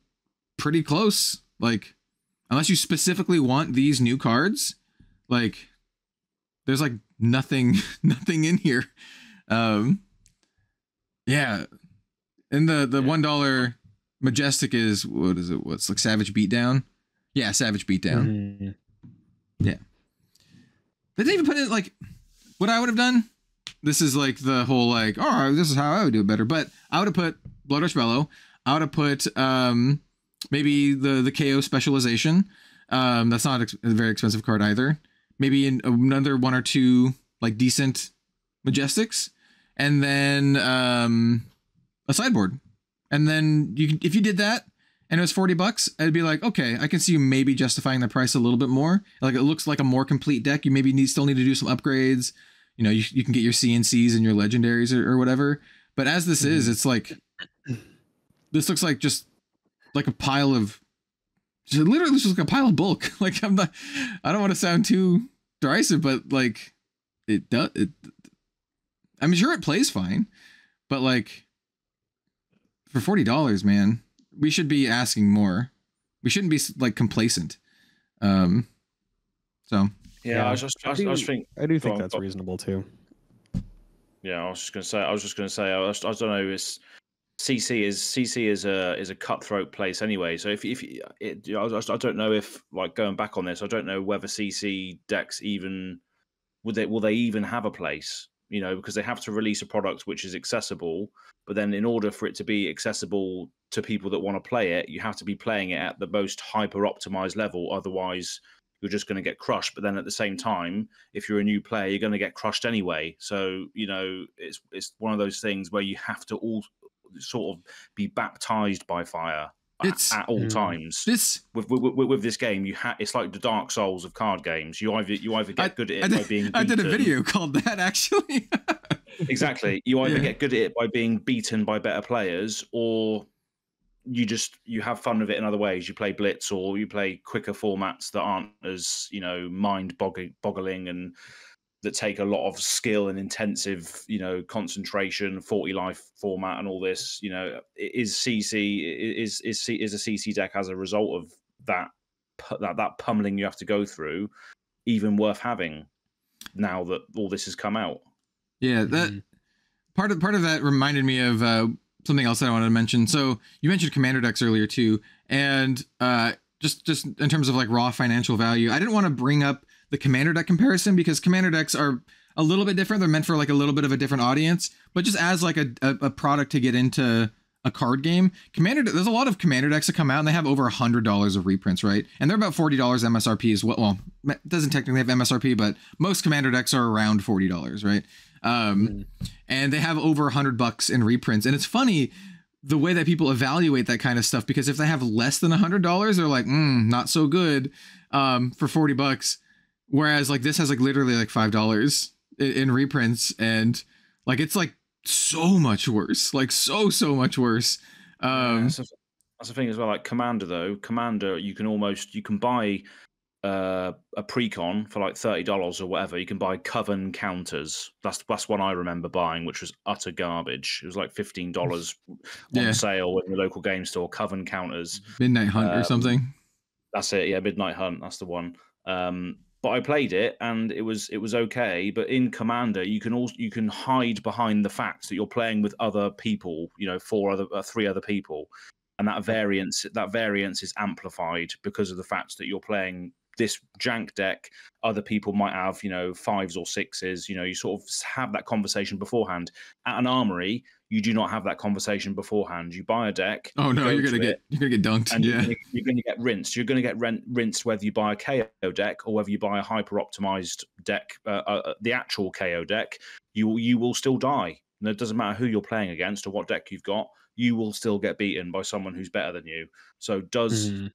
close. Like, unless you specifically want these new cards, like there's like nothing in here. Yeah, and the $1 Majestic is, what is it? What's like Savage Beatdown? Yeah, Savage Beatdown. Mm-hmm. Yeah, they didn't even put it like what I would have done. This is like the whole like, oh, this is how I would do it better. But I would have put Blood Rush Bellow. I would have put maybe the KO specialization. That's not a very expensive card either. Maybe another one or two like decent Majestics, and then a sideboard. And then if you did that and it was $40, I'd be like, okay, I can see you maybe justifying the price a little bit more. Like, it looks like a more complete deck. You maybe still need to do some upgrades. You can get your CNCs and your legendaries or whatever. But as this is, it's like, this looks like just like a pile of, literally looks like a pile of bulk. Like, I don't want to sound too derisive, but like it does. I'm sure it plays fine, but like for $40, man, we should be asking more. We shouldn't be like complacent. So yeah, I do think that's reasonable too. Yeah, I was just gonna say. I don't know. It's CC is a cutthroat place anyway. So I don't know if, like, going back on this, I don't know whether CC decks even will they even have a place. Because they have to release a product which is accessible, but then in order for it to be accessible to people that want to play it, you have to be playing it at the most hyper optimized level. Otherwise, you're just going to get crushed. But then at the same time, if you're a new player, you're going to get crushed anyway. So, it's one of those things where you have to all sort of be baptized by fire at all times. With this game, it's like the Dark Souls of card games. You either get good at it by being beaten. I did a video called that, actually. Exactly. You either get good at it by being beaten by better players, or you have fun with it in other ways. You play Blitz, or you play quicker formats that aren't as mind-boggling and that take a lot of skill and intensive, concentration, 40 life format and all this. Is a CC deck as a result of that pummeling you have to go through even worth having now that all this has come out? Yeah, that part of that reminded me of something else that I wanted to mention. So you mentioned commander decks earlier too, and just in terms of like raw financial value, I didn't want to bring up the commander deck comparison because commander decks are a little bit different. They're meant for like a little bit of a different audience, but just as like a product to get into a card game, there's a lot of commander decks that come out and they have over $100 of reprints, right? And they're about $40 MSRP as well. Well, it doesn't technically have MSRP, but most commander decks are around $40, right? And they have over $100 in reprints. And it's funny the way that people evaluate that kind of stuff, because if they have less than $100, they're like, not so good for $40. Whereas like this has like literally like $5 in reprints, and like it's like so much worse, like so much worse. That's the thing as well. Like Commander, you can buy a precon for like $30 or whatever. You can buy Coven counters. That's one I remember buying, which was utter garbage. It was like $15 on sale in the local game store. Coven counters, Midnight Hunt or something. That's it. Yeah, Midnight Hunt. That's the one. But I played it and it was okay. But in Commander, you can hide behind the fact that you're playing with other people. 3 other people, and that variance is amplified because of the fact that you're playing this jank deck, other people might have, you know, 5s or 6s. You know, you sort of have that conversation beforehand. At an armory, you do not have that conversation beforehand. You buy a deck. Oh no, you're gonna get dunked. And yeah, you're gonna get rinsed. You're gonna get rinsed whether you buy a KO deck or whether you buy a hyper optimized deck, the actual KO deck. You will still die. And it doesn't matter who you're playing against or what deck you've got. You will still get beaten by someone who's better than you. So does a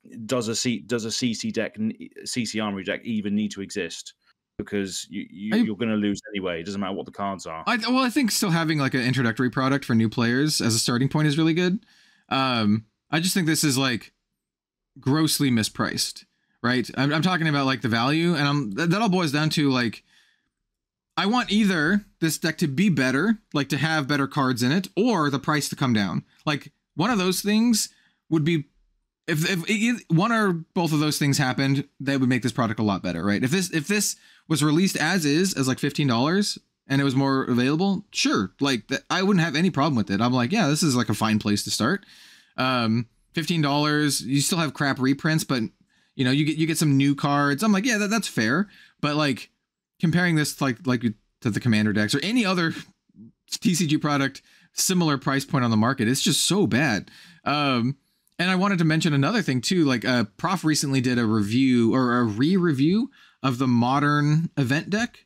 CC deck, CC Armory deck, even need to exist? Because you're going to lose anyway. It doesn't matter what the cards are. I think still having like an introductory product for new players as a starting point is really good. I just think this is like grossly mispriced, right? I'm talking about like the value, and that all boils down to like, I want either this deck to be better, like to have better cards in it, or the price to come down. Like one of those things would be, if one or both of those things happened, that would make this product a lot better, right? If this was released as is, as like $15 and it was more available, sure, like I wouldn't have any problem with it. I'm like, yeah, this is like a fine place to start. $15, you still have crap reprints, but you know, you get some new cards. I'm like, yeah, that's fair. But like comparing this to like to the Commander decks or any other TCG product, similar price point on the market, it's just so bad. And I wanted to mention another thing too, like Prof recently did a review or a re-review of the Modern event deck.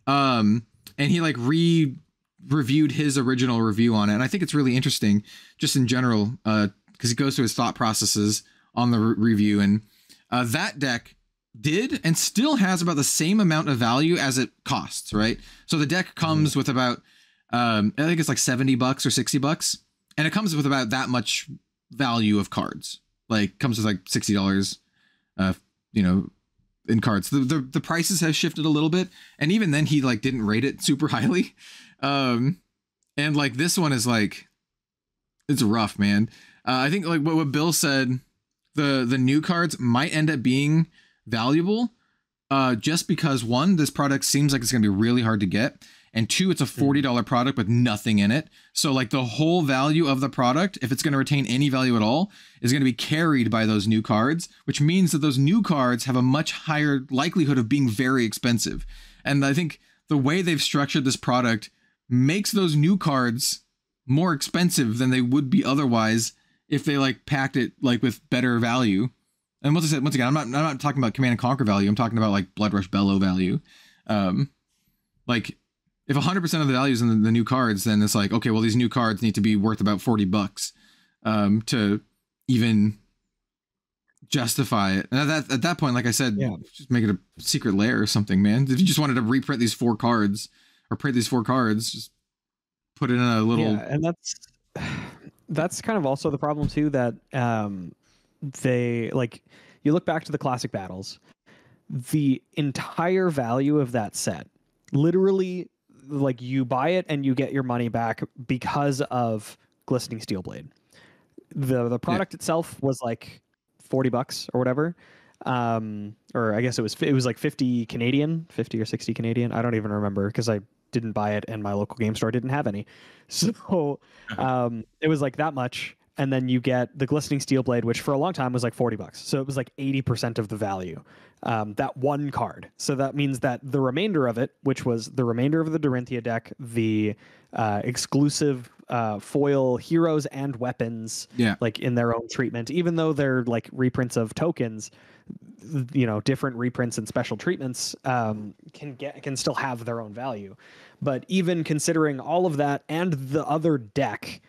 And he like reviewed his original review on it. And I think it's really interesting just in general, because he goes through his thought processes on the review. And that deck did and still has about the same amount of value as it costs, right? So the deck comes with about, I think it's like $70 or $60. And it comes with about that much value of cards, like comes with like $60 you know, in cards. The prices have shifted a little bit, and even then he like didn't rate it super highly. And like this one is like, it's rough, man. I think like what Bill said, the new cards might end up being valuable just because one, this product seems like it's gonna be really hard to get, and two, it's a $40 product with nothing in it. So like the whole value of the product, if it's going to retain any value at all, is going to be carried by those new cards, which means that those new cards have a much higher likelihood of being very expensive. And I think the way they've structured this product makes those new cards more expensive than they would be otherwise if they like packed it like with better value. And once again, I'm not talking about Command and Conquer value. I'm talking about like Blood Rush Bellow value. Like if 100% of the value is in the new cards, then it's like, okay, well, these new cards need to be worth about $40 to even justify it. And at that point, like I said, just make it a secret lair or something, man. If you just wanted to reprint these 4 cards or print these 4 cards, just put it in a little. Yeah, and that's kind of also the problem too, that they like, you look back to the classic battles, the entire value of that set, literally, like you buy it and you get your money back because of Glistening Steelblade. The product itself was like $40 or whatever, or I guess it was like 50 Canadian, 50 or 60 Canadian. I don't even remember because I didn't buy it and my local game store didn't have any. So it was like that much. And then you get the Glistening Steelblade, which for a long time was like $40. So it was like 80% of the value, that one card. So that means that the remainder of it, which was the remainder of the Dorinthia deck, the exclusive foil heroes and weapons, like in their own treatment, even though they're like reprints of tokens, you know, different reprints and special treatments can still have their own value. But even considering all of that and the other deck,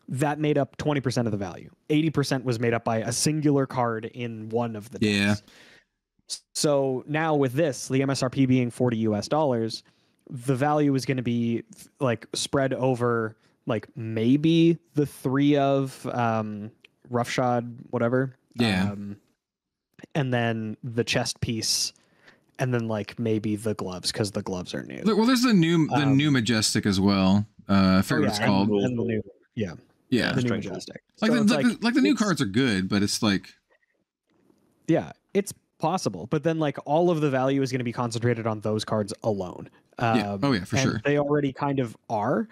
that made up 20% of the value. 80% was made up by a singular card in one of the decks. Yeah. So now with this, the MSRP being $40 US, the value is going to be like spread over like maybe the 3 of roughshod, whatever. Yeah. And then the chest piece, and then like maybe the gloves, because the gloves are new. Well, there's the new Majestic as well. I forget what it's called. And the new, yeah, the new Majestic. Like, so the new cards are good, but it's like, yeah, it's possible. But then like all of the value is going to be concentrated on those cards alone. For sure. They already kind of are.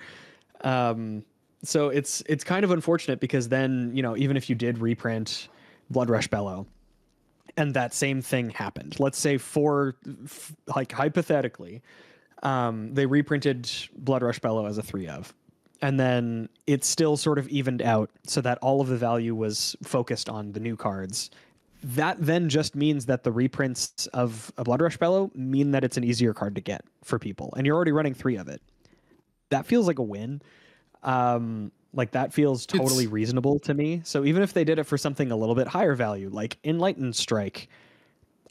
So it's kind of unfortunate because then, you know, even if you did reprint Blood Rush Bellow and that same thing happened. Let's say like hypothetically, they reprinted Blood Rush Bellow as a 3 of, and then it still sort of evened out so that all of the value was focused on the new cards. That then just means that the reprints of a Blood Rush Bellow mean that it's an easier card to get for people, and you're already running 3 of it. That feels like a win. Like that feels totally reasonable to me. So even if they did it for something a little bit higher value, like Enlightened Strike,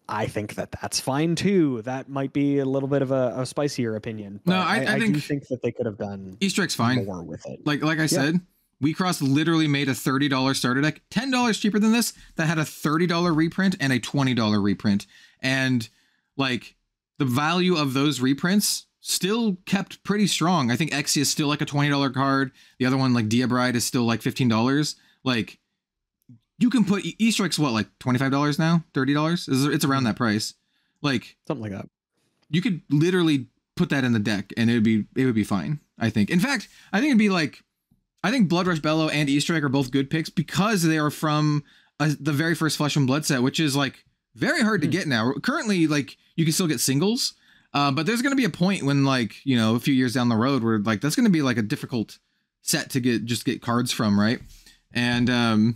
I think that that's fine too. That might be a little bit of a spicier opinion. But no, I do think that they could have done E-Strike's fine more with it. Like I said, WeCross literally made a $30 starter deck, $10 cheaper than this, that had a $30 reprint and a $20 reprint. And like the value of those reprints still kept pretty strong. I think Exia is still like a $20 card. The other one, like Diabride, is still like $15. Like you can put E-Strike's what, like $25 now, $30? It's around that price. Like something like that. You could literally put that in the deck and it would be fine. I think. In fact, I think it'd be like, I think Blood Rush Bellow and E-Strike are both good picks because they are from the very first Flesh and Blood set, which is like very hard to get now. Currently, like you can still get singles. But there's going to be a point when, like, you know, a few years down the road where like that's going to be like a difficult set to get cards from, right? And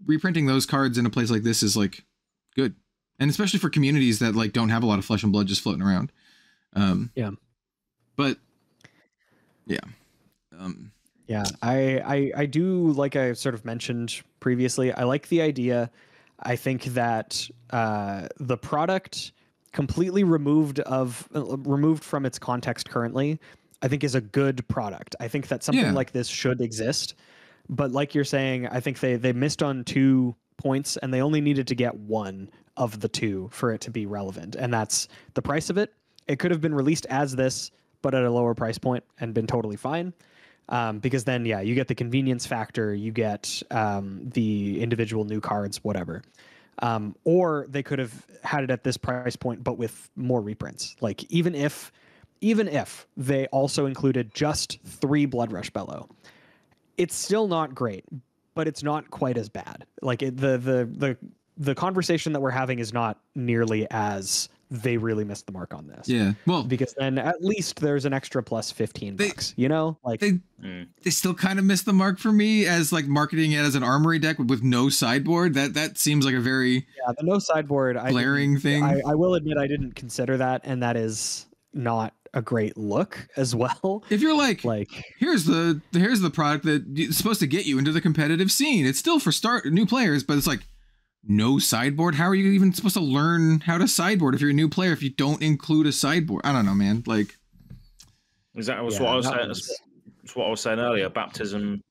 reprinting those cards in a place like this is like good, and especially for communities that like don't have a lot of Flesh and Blood just floating around. But yeah, I do, like I sort of mentioned previously, I like the idea. I think that the product completely removed from its context currently, I think is a good product. I think that something like this should exist. But like you're saying, I think they missed on 2 points and they only needed to get 1 of the 2 for it to be relevant. And that's the price of it. It could have been released as this, but at a lower price point and been totally fine. Because then, you get the convenience factor, you get the individual new cards, whatever. Or they could have had it at this price point, but with more reprints. Like even if they also included just 3 Blood Rush Bellow, it's still not great, but it's not quite as bad. Like the conversation that we're having is not nearly as they really missed the mark on this. Yeah. Well, because then at least there's an extra plus $15, you know, like they still kind of missed the mark for me as like marketing it as an armory deck with no sideboard. That seems like a very the no sideboard glaring thing. I will admit I didn't consider that, and that is not a great look as well. If you're like here's the product that is supposed to get you into the competitive scene. It's still for new players, but it's like no sideboard. How are you even supposed to learn how to sideboard if you're a new player if you don't include a sideboard? I don't know, man. Like exactly what I was saying. That's what I was saying earlier. Baptism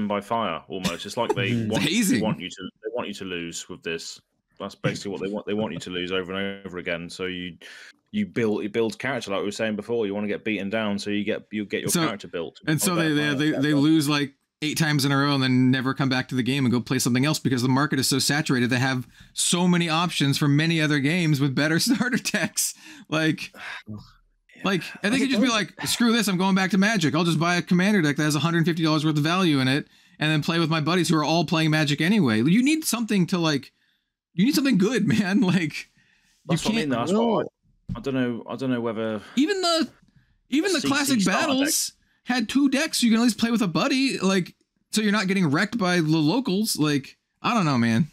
by fire, almost. It's like they want you to lose with this. That's basically what they want. They want you to lose over and over again. So it builds character, like we were saying before. You want to get beaten down, so you get your character built. And so they lose like 8 times in a row and then never come back to the game and go play something else because the market is so saturated. They have so many options for many other games with better starter decks. Like I think you just be like, screw this, I'm going back to Magic. I'll just buy a commander deck that has $150 worth of value in it and then play with my buddies who are all playing Magic anyway. You need something you need something good, man. Like that's what I mean. That's what I don't know whether even the classic battles had 2 decks. You can at least play with a buddy, like, so you're not getting wrecked by the locals. Like, I don't know, man.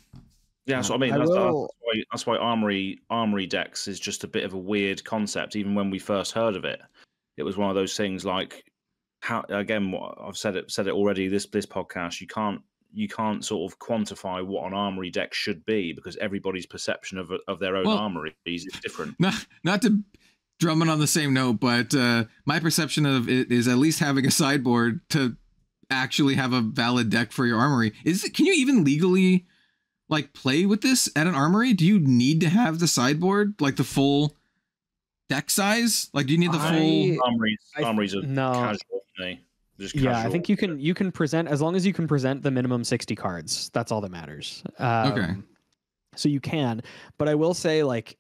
Yeah, that's what I mean. That's why armory decks is just a bit of a weird concept. Even when we first heard of it, it was one of those things like how, again, I've said it already. This podcast, you can't sort of quantify what an armory deck should be because everybody's perception of their own armory is different. Not to drumming on the same note, but my perception of it is at least having a sideboard to actually have a valid deck for your armory. Can you even legally like play with this at an armory? Do you need to have the sideboard, like the full deck size? Like, do you need the full armories are casual? I think you can present, as long as you can present the minimum 60 cards. That's all that matters. Okay. So you can, but I will say, like,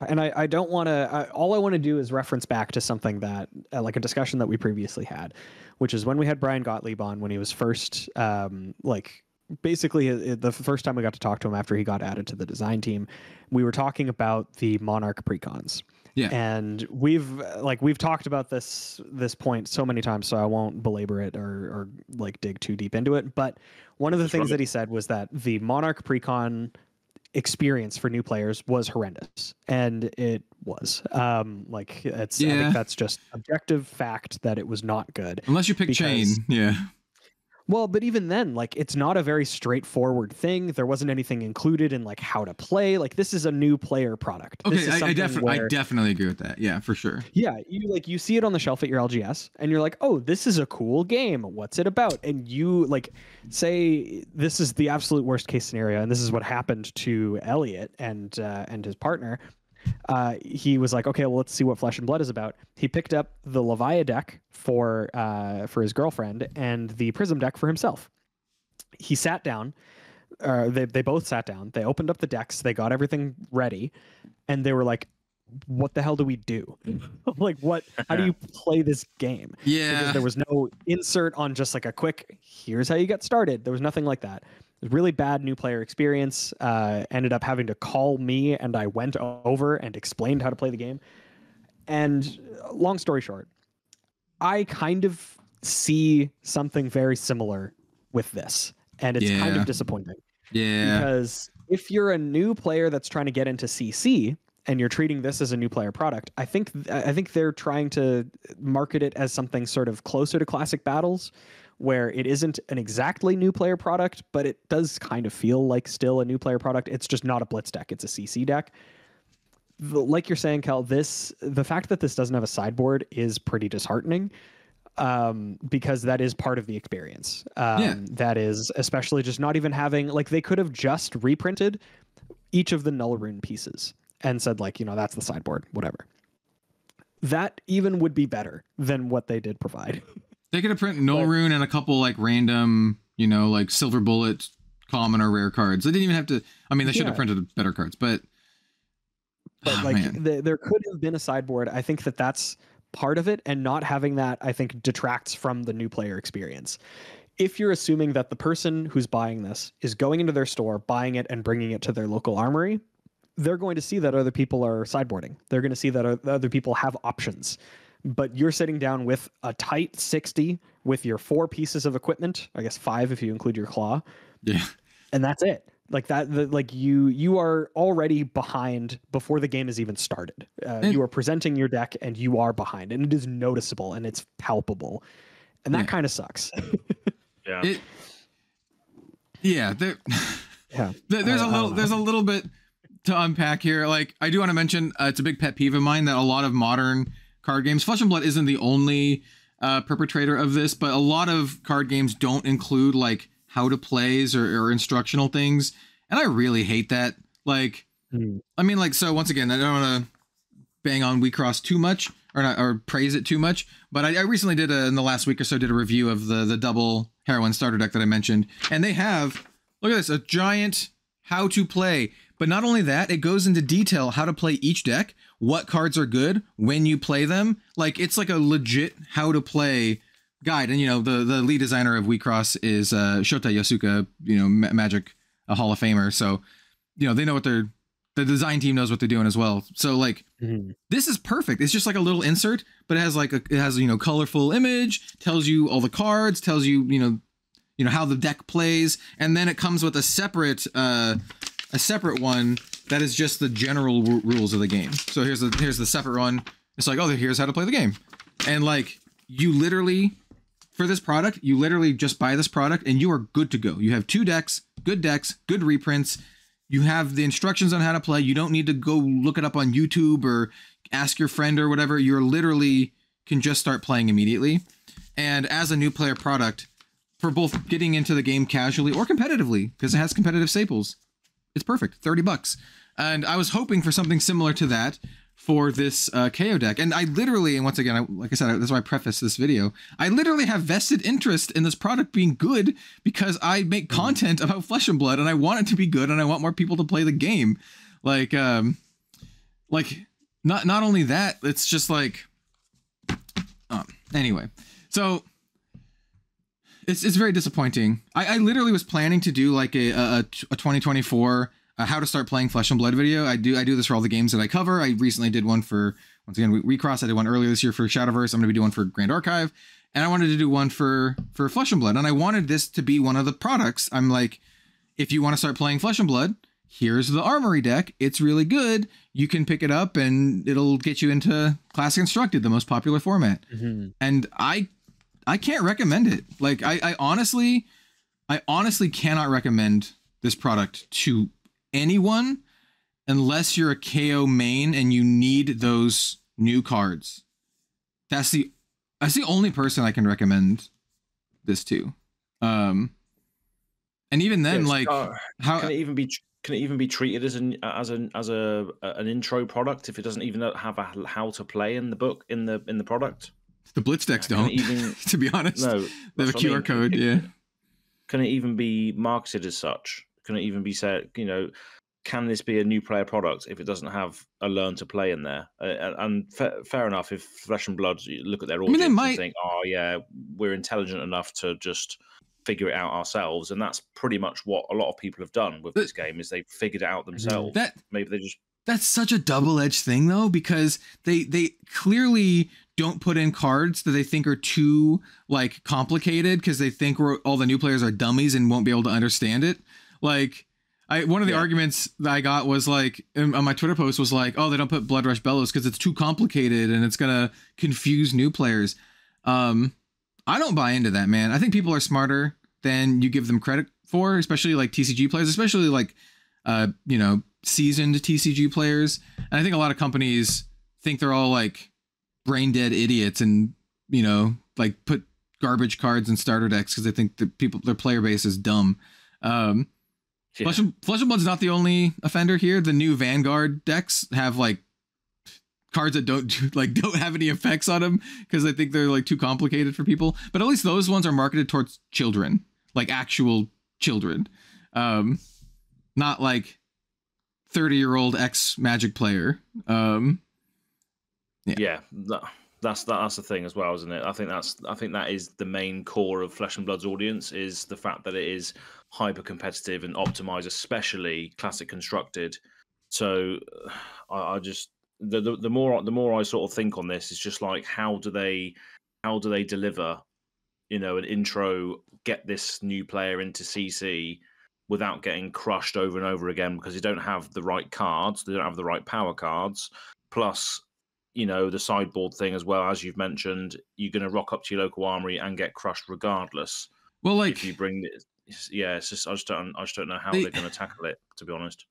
and I don't want to, all I want to do is reference back to something that, like a discussion that we previously had, which is when we had Brian Gottlieb on when he was first, basically the first time we got to talk to him after he got added to the design team, we were talking about the Monarch precons. Yeah. And we've talked about this point so many times, so I won't belabor it or like dig too deep into it. But one of the things that he said was that the Monarch precon experience for new players was horrendous, and it was. I think that's just objective fact that it was not good. Unless you pick chain, yeah. Well, but even then, like, it's not a very straightforward thing. There wasn't anything included in like how to play. Like, this is a new player product. Okay, I definitely agree with that. Yeah, for sure. Yeah, you see it on the shelf at your LGS, and you're like, oh, this is a cool game. What's it about? And you like say this is the absolute worst case scenario, and this is what happened to Elliot and his partner. He was like, okay, well, let's see what Flesh and Blood is about. He picked up the Levia deck for his girlfriend and the Prism deck for himself. He sat down. They both sat down. They opened up the decks. They got everything ready, and they were like, "What the hell do we do? Like, what? How do you play this game?" Yeah, because there was no insert on just like a quick. Here's how you get started. There was nothing like that. Really bad new player experience. Ended up having to call me, and I went over and explained how to play the game. And long story short, I kind of see something very similar with this, and it's kind of disappointing. Yeah, because if you're a new player that's trying to get into CC and you're treating this as a new player product, I think they're trying to market it as something sort of closer to Classic Battles, where it isn't an exactly new player product, but it does kind of feel like still a new player product. It's just not a Blitz deck. It's a CC deck. Like you're saying, Cal, the fact that this doesn't have a sideboard is pretty disheartening, because that is part of the experience. That is especially just not even having, like, they could have just reprinted each of the Null Rune pieces and said, like, that's the sideboard, whatever. That even would be better than what they did provide. They could have printed Null Rune and a couple like random, like Silver Bullet, common or rare cards. They didn't even have to. I mean, they should have printed better cards, but there could have been a sideboard. I think that's part of it, and not having that, I think, detracts from the new player experience. If you're assuming that the person who's buying this is going into their store, buying it, and bringing it to their local armory, they're going to see that other people are sideboarding. They're going to see that other people have options. But you're sitting down with a tight 60 with your 4 pieces of equipment, I guess 5 if you include your claw. Yeah. And that's it. Like that, you are already behind before the game has even started. You are presenting your deck and you are behind, and it is noticeable and it's palpable. And that kind of sucks. There's a little bit to unpack here. Like, I do want to mention, it's a big pet peeve of mine that a lot of modern card games, Flesh and Blood isn't the only perpetrator of this, but a lot of card games don't include like how to plays or instructional things, and I really hate that. Like, I mean, like, so once again, I don't want to bang on WeCross too much or praise it too much, but I recently in the last week or so did a review of the double heroine starter deck that I mentioned, and they have, look at this, a giant how to play. But not only that, it goes into detail how to play each deck, what cards are good, when you play them. Like, it's like a legit how to play guide. And, the lead designer of WeCross is Shota Yasuka, Magic, a Hall of Famer. So, they know what the design team knows what they're doing as well. So, like, this is perfect. It's just like a little insert, but it has colorful image, tells you all the cards, tells you, how the deck plays. And then it comes with a separate one that is just the general rules of the game. So here's the separate one. It's like, oh, here's how to play the game. And like, you literally, for this product, you literally just buy this product and you are good to go. You have 2 decks, good reprints. You have the instructions on how to play. You don't need to go look it up on YouTube or ask your friend or whatever. You're literally can just start playing immediately. And as a new player product, for both getting into the game casually or competitively, because it has competitive staples, it's perfect. $30. And I was hoping for something similar to that for this Kayo deck. And I literally, and once again, like I said, that's why I preface this video, I literally have vested interest in this product being good because I make content about Flesh and Blood and I want it to be good and I want more people to play the game. Like not only that, it's just like, anyway. So It's very disappointing. I literally was planning to do like a 2024 how to start playing Flesh and Blood video. I do this for all the games that I cover. I recently did one for, once again, Recross. I did one earlier this year for Shadowverse. I'm going to be doing one for Grand Archive, and I wanted to do one for Flesh and Blood. And I wanted this to be one of the products. I'm like, if you want to start playing Flesh and Blood, here's the Armory deck. It's really good. You can pick it up and it'll get you into Classic Constructed, the most popular format. Mm-hmm. And I can't recommend it. Like I honestly cannot recommend this product to anyone unless you're a KO main and you need those new cards. That's the only person I can recommend this to. And even then, yes, like how can it even be treated as an intro product if it doesn't even have a how to play in the book in the product? The Blitz decks don't, even, to be honest. No, they have a QR code. Yeah. Can it even be marketed as such? Can it even be said, you know, can this be a new player product if it doesn't have a learn to play in there? And fair enough, if Flesh and Blood, you look at their audience and think, oh yeah, we're intelligent enough to just figure it out ourselves, and that's pretty much what a lot of people have done with this game, is they've figured it out themselves. Maybe they just... That's such a double-edged thing though, because they clearly don't put in cards that they think are too like complicated because they think all the new players are dummies and won't be able to understand it. Like one of the arguments that I got was like on my Twitter post was like, oh, they don't put Blood Rush Bellows because it's too complicated and it's gonna confuse new players. I don't buy into that, man. I think people are smarter than you give them credit for, especially like TCG players, especially like you know, seasoned TCG players. And I think a lot of companies think they're all like brain dead idiots and, you know, like put garbage cards in starter decks because they think their player base is dumb. Flesh and Blood's not the only offender here. The new Vanguard decks have like cards that don't have any effects on them because they think they're like too complicated for people. But at least those ones are marketed towards children, like actual children, not like 30-year-old ex-Magic player. Yeah, that's the thing as well, isn't it? I think that is the main core of Flesh and Blood's audience, is the fact that it is hyper competitive and optimized, especially Classic Constructed. So I just the more I sort of think on this, it's just like how do they deliver, you know, an intro, get this new player into CC without getting crushed over and over again because they don't have the right cards, they don't have the right power cards, plus, you know, the sideboard thing as well, as you've mentioned, you're going to rock up to your local armory and get crushed regardless. Well, like if you bring it, yeah, it's just I just don't know how they're going to tackle it, to be honest.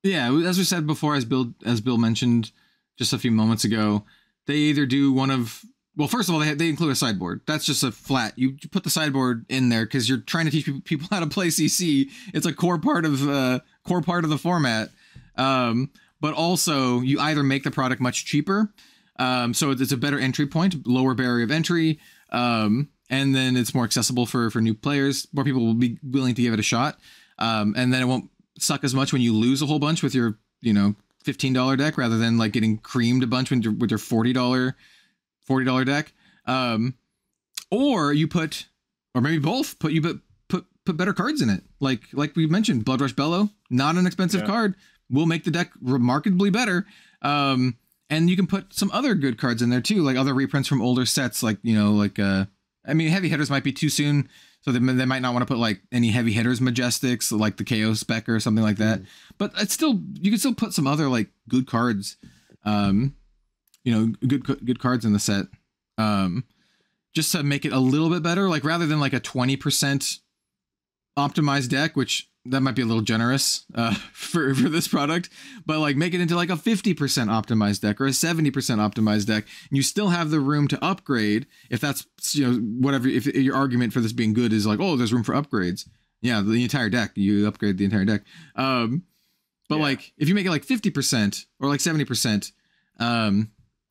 Yeah, as we said before, as Bill mentioned just a few moments ago, they either do one of, well, first of all, they include a sideboard. That's just a flat. You put the sideboard in there because you're trying to teach people how to play CC. It's a core part of the format. But also, you either make the product much cheaper, so it's a better entry point, lower barrier of entry, and then it's more accessible for new players. More people will be willing to give it a shot, and then it won't suck as much when you lose a whole bunch with your, you know, $15 deck rather than like getting creamed a bunch with your $40 deck. Or you put, or maybe both, put better cards in it. Like we mentioned, Blood Rush Bellow, not an expensive card, will make the deck remarkably better. And you can put some other good cards in there too, like other reprints from older sets, like, you know, like I mean, heavy hitters might be too soon, so they might not want to put like any heavy hitters Majestics, like the KO spec or something like that. But it's still, you can still put some other like good cards, you know, good cards in the set, just to make it a little bit better. Like rather than like a 20% optimized deck, which that might be a little generous for this product, but like make it into like a 50% optimized deck or a 70% optimized deck, and you still have the room to upgrade if that's, you know, whatever, if your argument for this being good is like, oh, there's room for upgrades. Yeah, the entire deck, you upgrade the entire deck. But like if you make it like 50% or like 70%,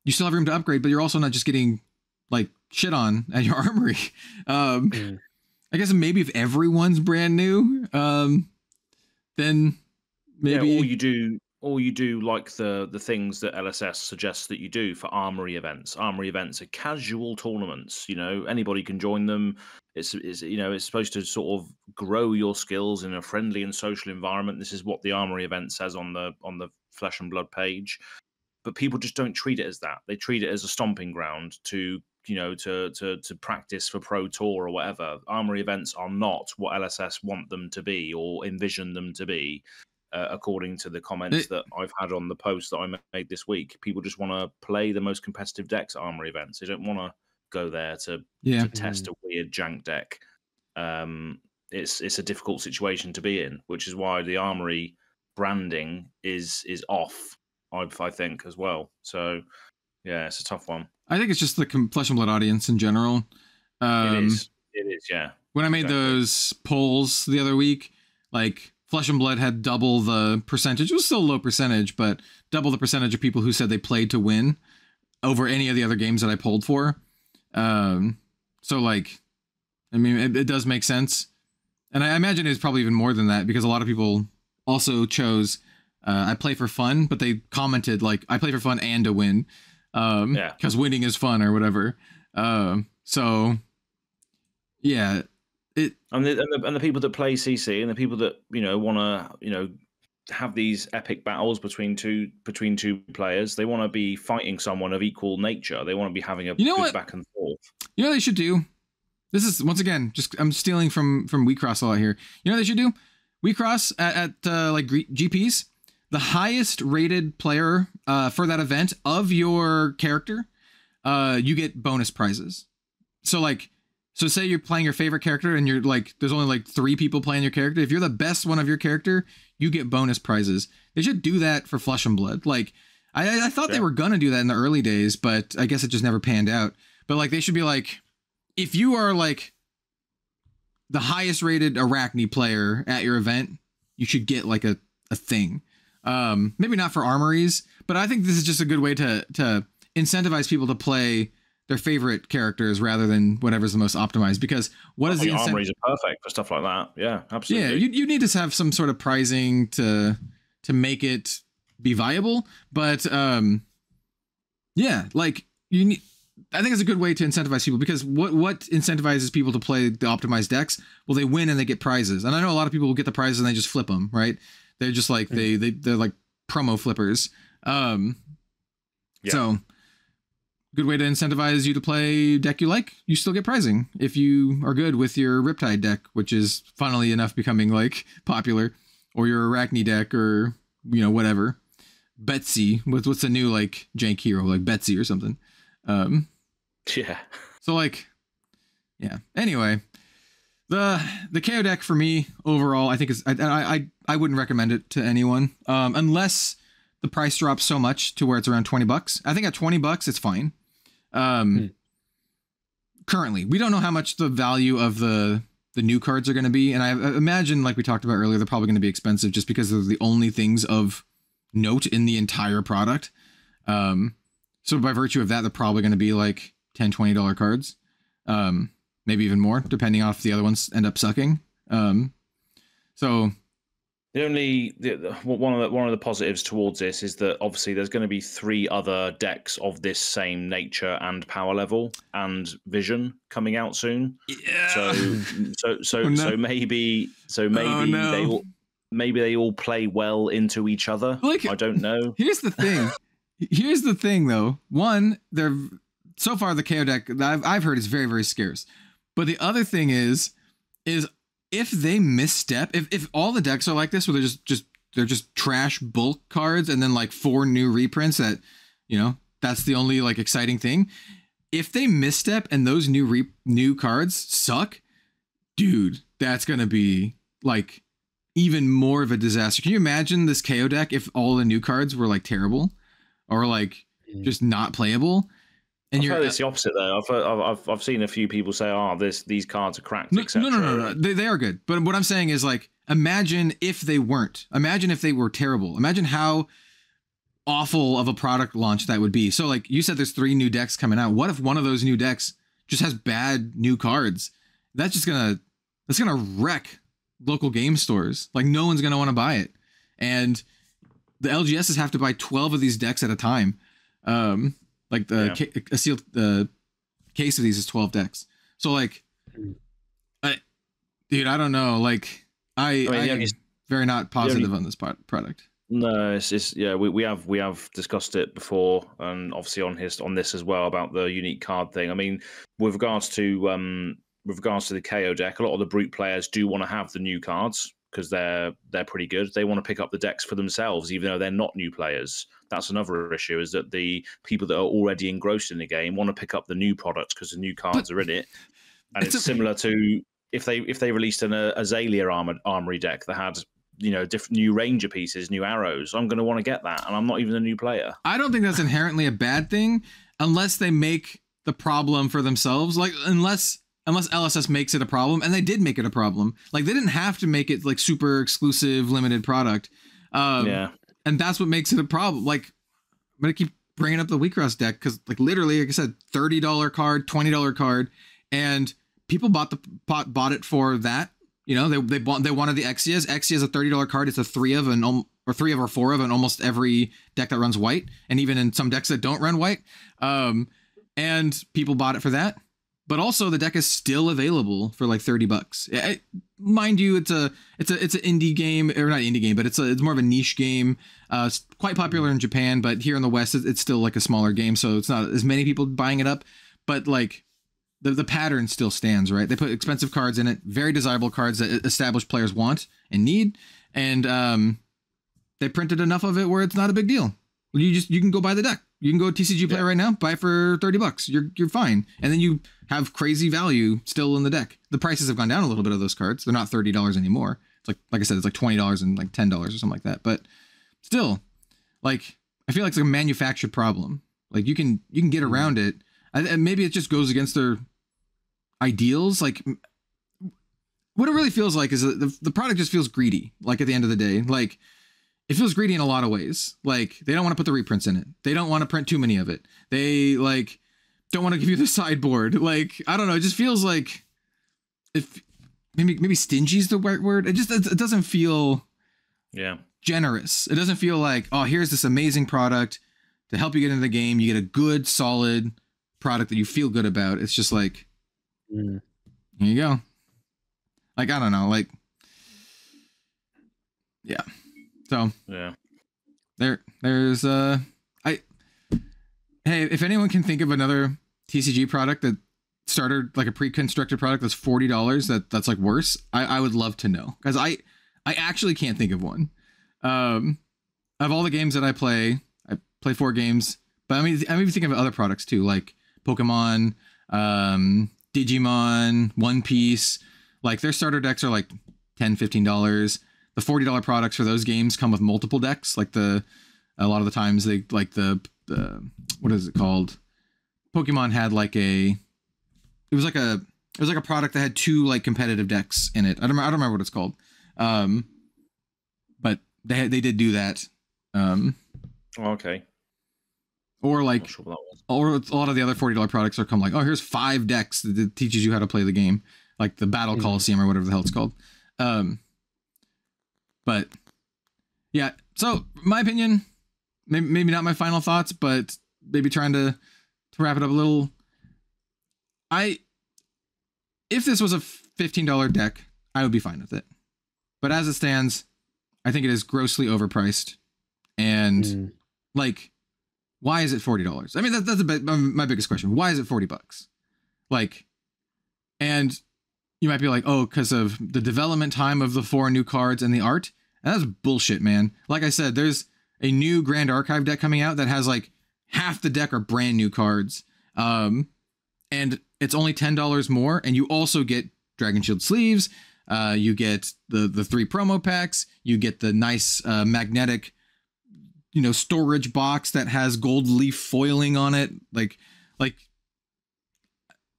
you still have room to upgrade, but you're also not just getting like shit on at your armory. I guess maybe if everyone's brand new, then maybe all you do like the things that LSS suggests that you do for Armory events. Armory events are casual tournaments. Anybody can join them. It's supposed to sort of grow your skills in a friendly and social environment. This is what the Armory event says on the Flesh and Blood page. But people just don't treat it as that. They treat it as a stomping ground to practice for Pro Tour or whatever. Armory events are not what LSS want them to be or envision them to be. According to the comments that I've had on the post that I made this week, people just want to play the most competitive decks at Armory events. They don't want to go there to test a weird jank deck. It's a difficult situation to be in, which is why the Armory branding is off, I think, as well. So, yeah, it's a tough one. I think it's just the Flesh and Blood audience in general. It is, yeah. When I made those polls the other week, like, Flesh and Blood had double the percentage. It was still a low percentage, but double the percentage of people who said they played to win over any of the other games that I polled for. So, like, I mean, it does make sense. And I imagine it's probably even more than that because a lot of people also chose I play for fun, but they commented, like, I play for fun and to win because winning is fun or whatever. So, yeah. And the people that play CC and the people that want to have these epic battles between two players, they want to be fighting someone of equal nature. They want to be having a good back and forth. You know what they should do? This is once again I'm stealing from WeCross a lot here. You know what they should do? WeCross at like GPs, the highest rated player for that event of your character, you get bonus prizes. So say you're playing your favorite character and you're like, there's only like 3 people playing your character. If you're the best one of your character, you get bonus prizes. They should do that for Flesh and Blood. Like, I thought they were going to do that in the early days, but I guess it just never panned out. But like, they should be like, if you are like the highest rated Arachne player at your event, you should get like a thing. Maybe not for armories, but I think this is just a good way to incentivize people to play their favorite characters rather than whatever's the most optimized. Because what is the armories are perfect for stuff like that? Yeah, absolutely. Yeah, you need to have some sort of prizing to make it be viable. But yeah, like you need. I think it's a good way to incentivize people because what incentivizes people to play the optimized decks? Well, they win and they get prizes. And I know a lot of people will get the prizes and they just flip them, right? They're just like they're like promo flippers. So good way to incentivize you to play deck you like. You still get prizing if you are good with your Riptide deck, which is funnily enough becoming like popular, or your Arachne deck, or whatever. Betsy, what's a new like jank hero like Betsy or something. Yeah. So like, yeah. Anyway, the KO deck for me overall, I think is I wouldn't recommend it to anyone unless the price drops so much to where it's around $20. I think at $20 it's fine. Currently, we don't know how much the value of the new cards are going to be, and I imagine, like we talked about earlier, they're probably going to be expensive just because they're the only things of note in the entire product. So by virtue of that, they're probably going to be like $10, $20 cards, maybe even more, depending on if the other ones end up sucking. So one of the positives towards this is that obviously there's going to be 3 other decks of this same nature and power level and vision coming out soon. Yeah. So maybe they all play well into each other. Like, I don't know. Here's the thing though. One, they're so far the KO deck that I've heard is very, very scarce. But the other thing is if they misstep, if all the decks are like this, where they're just trash bulk cards and then like 4 new reprints that, that's the only like exciting thing. If they misstep and those new cards suck, dude, that's going to be like even more of a disaster. Can you imagine this KO deck if all the new cards were like terrible or like just not playable? And I've heard it's the opposite though. I've seen a few people say, these cards are cracked, etc. No. They are good. But what I'm saying is, like, imagine if they weren't. Imagine if they were terrible. Imagine how awful of a product launch that would be. So like you said, there's 3 new decks coming out. What if one of those new decks just has bad new cards? That's gonna wreck local game stores. Like no one's gonna want to buy it. And the LGSs have to buy 12 of these decks at a time. Like a sealed case of these is 12 decks. So like, dude, I don't know. Like I am very not positive on this product. No, it's we have discussed it before, and obviously on this as well about the unique card thing. I mean, with regards to the KO deck, a lot of the brute players do want to have the new cards because they're pretty good. They want to pick up the decks for themselves, even though they're not new players. That's another issue, is that the people that are already engrossed in the game want to pick up the new products because the new cards are in it. And it's similar to if they released an Azalea Armory deck that had, you know, different new ranger pieces, new arrows, I'm going to want to get that, and I'm not even a new player. I don't think that's inherently a bad thing, unless they make the problem for themselves. Like unless LSS makes it a problem, and they did make it a problem. Like they didn't have to make it like super exclusive limited product. And that's what makes it a problem. Like I'm gonna keep bringing up the Wheatgrass deck because, like, literally, like I said, $30 card, $20 card, and people bought it for that. You know, they wanted the Exias. Exia is a $30 card. It's a 3 of or 4 of in almost every deck that runs white, and even in some decks that don't run white. And people bought it for that. But also the deck is still available for like $30. Mind you, it's an indie game, or not indie game, but it's more of a niche game. It's quite popular in Japan, but here in the West, it's still like a smaller game, so it's not as many people buying it up. But like the pattern still stands, right? They put expensive cards in it, very desirable cards that established players want and need, and they printed enough of it where it's not a big deal. You can go buy the deck. You can go TCG Play right now, buy it for $30. You're fine. And then you have crazy value still in the deck. The prices have gone down a little bit of those cards. They're not $30 anymore. It's like I said, it's like $20 and like $10 or something like that. But still, like, I feel like it's like a manufactured problem. Like you can get around it. And maybe it just goes against their ideals. Like what it really feels like is that the product just feels greedy. Like at the end of the day, like, it feels greedy in a lot of ways. Like they don't want to put the reprints in it. They don't want to print too many of it. They like don't want to give you the sideboard. Like, I don't know. It just feels like if maybe stingy is the right word. It doesn't feel generous. It doesn't feel like, oh, here's this amazing product to help you get into the game. You get a good, solid product that you feel good about. It's just like, here you go. Like, I don't know. Like, yeah. So there's hey, if anyone can think of another TCG product that started like a pre-constructed product that's $40 that's like worse, I would love to know, because I actually can't think of one. Of all the games that I play 4 games, but I'm even thinking of other products too, like Pokemon, Digimon, One Piece. Like their starter decks are like $10-15. The $40 products for those games come with multiple decks. Like a lot of the times they like the what is it called? Pokemon had like it was like a product that had 2 like competitive decks in it. I don't remember what it's called. But they did do that. Okay. Or like, or a lot of the other $40 products are come like, oh, here's 5 decks that teaches you how to play the game, like the Battle Coliseum or whatever the hell it's called. But yeah, so my opinion, maybe not my final thoughts, but maybe trying to wrap it up a little. If this was a $15 deck, I would be fine with it. But as it stands, I think it is grossly overpriced. And like, why is it $40? I mean, that's my biggest question. Why is it $40? Like, and you might be like, oh, because of the development time of the 4 new cards and the art. And that's bullshit, man. Like I said, there's a new Grand Archive deck coming out that has like half the deck are brand new cards. And it's only $10 more. And you also get Dragon Shield sleeves. You get the 3 promo packs. You get the nice magnetic, storage box that has gold leaf foiling on it. Like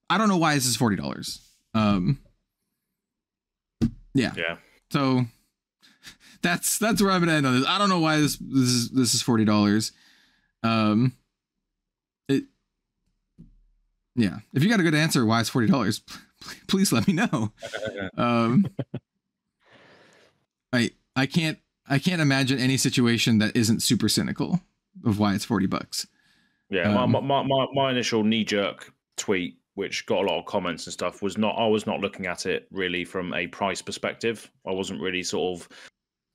I don't know why this is $40. Yeah. So that's where I'm gonna end on this. I don't know why this is $40. If you got a good answer why it's $40, please let me know. I I can't imagine any situation that isn't super cynical of why it's $40. Yeah, my initial knee-jerk tweet, which got a lot of comments and stuff, I was not looking at it really from a price perspective. I wasn't really sort of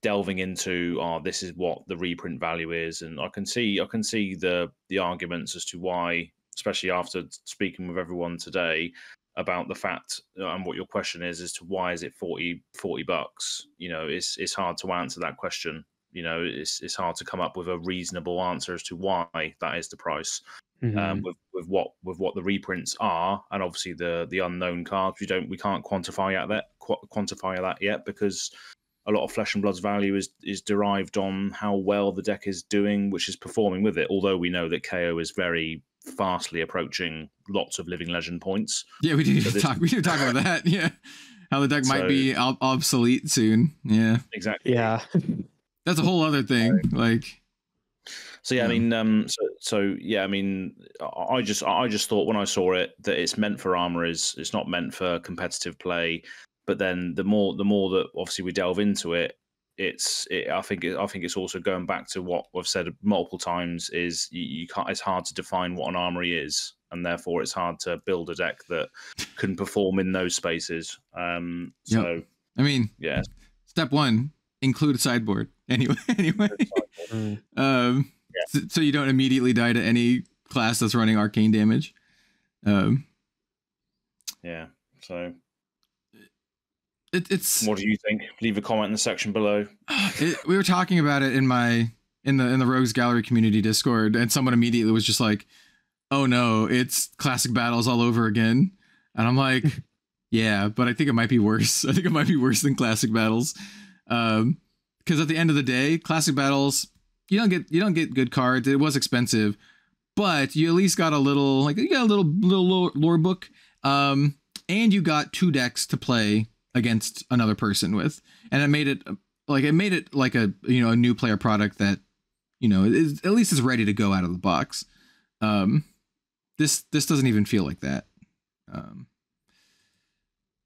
delving into, this is what the reprint value is, and I can see the arguments as to why, especially after speaking with everyone today about the fact and what your question is as to why is it $40. You know, it's hard to answer that question. You know, it's hard to come up with a reasonable answer as to why that is the price. With what the reprints are, and obviously the unknown cards, we can't quantify that yet, because a lot of Flesh and Blood's value is derived on how well the deck is doing, which is performing with it. Although we know that KO is very fastly approaching lots of Living Legend points. Yeah, we didn't talk about that. Yeah, how the deck might be obsolete soon. Yeah, exactly. Yeah, that's a whole other thing. Like, so yeah, I mean, yeah, I mean, I just thought when I saw it that it's meant for armorers. It's not meant for competitive play. But then the more that obviously we delve into it, I think it's also going back to what we've said multiple times, is you can't. It's hard to define what an armory is, and therefore it's hard to build a deck that can perform in those spaces. So I mean, yeah. Step one: include a sideboard. Anyway. So you don't immediately die to any class that's running arcane damage. Yeah. So. It's. What do you think? Leave a comment in the section below. We were talking about it in the Rogues Gallery community Discord, and someone immediately was just like, "Oh no, it's classic battles all over again," and I'm like, "Yeah, but I think it might be worse. I think it might be worse than classic battles, because at the end of the day, classic battles, you don't get good cards. It was expensive, but you at least got a little lore book, and you got 2 decks to play against another person with, and it made it like a a new player product that is at least is ready to go out of the box. This doesn't even feel like that.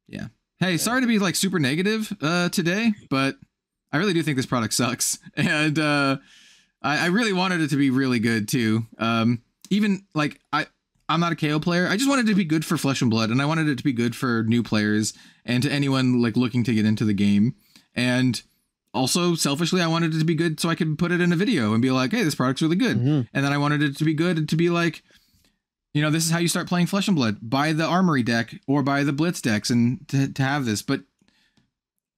Yeah. Hey, sorry to be like super negative today, but I really do think this product sucks, and I really wanted it to be really good too. Even like I'm not a KO player. I just wanted it to be good for Flesh and Blood, and I wanted it to be good for new players and to anyone like looking to get into the game. And also, selfishly, I wanted it to be good so I could put it in a video and be like, "Hey, this product's really good." And then I wanted it to be good and to be like, this is how you start playing Flesh and Blood. Buy the Armory deck or buy the Blitz decks, and to have this. But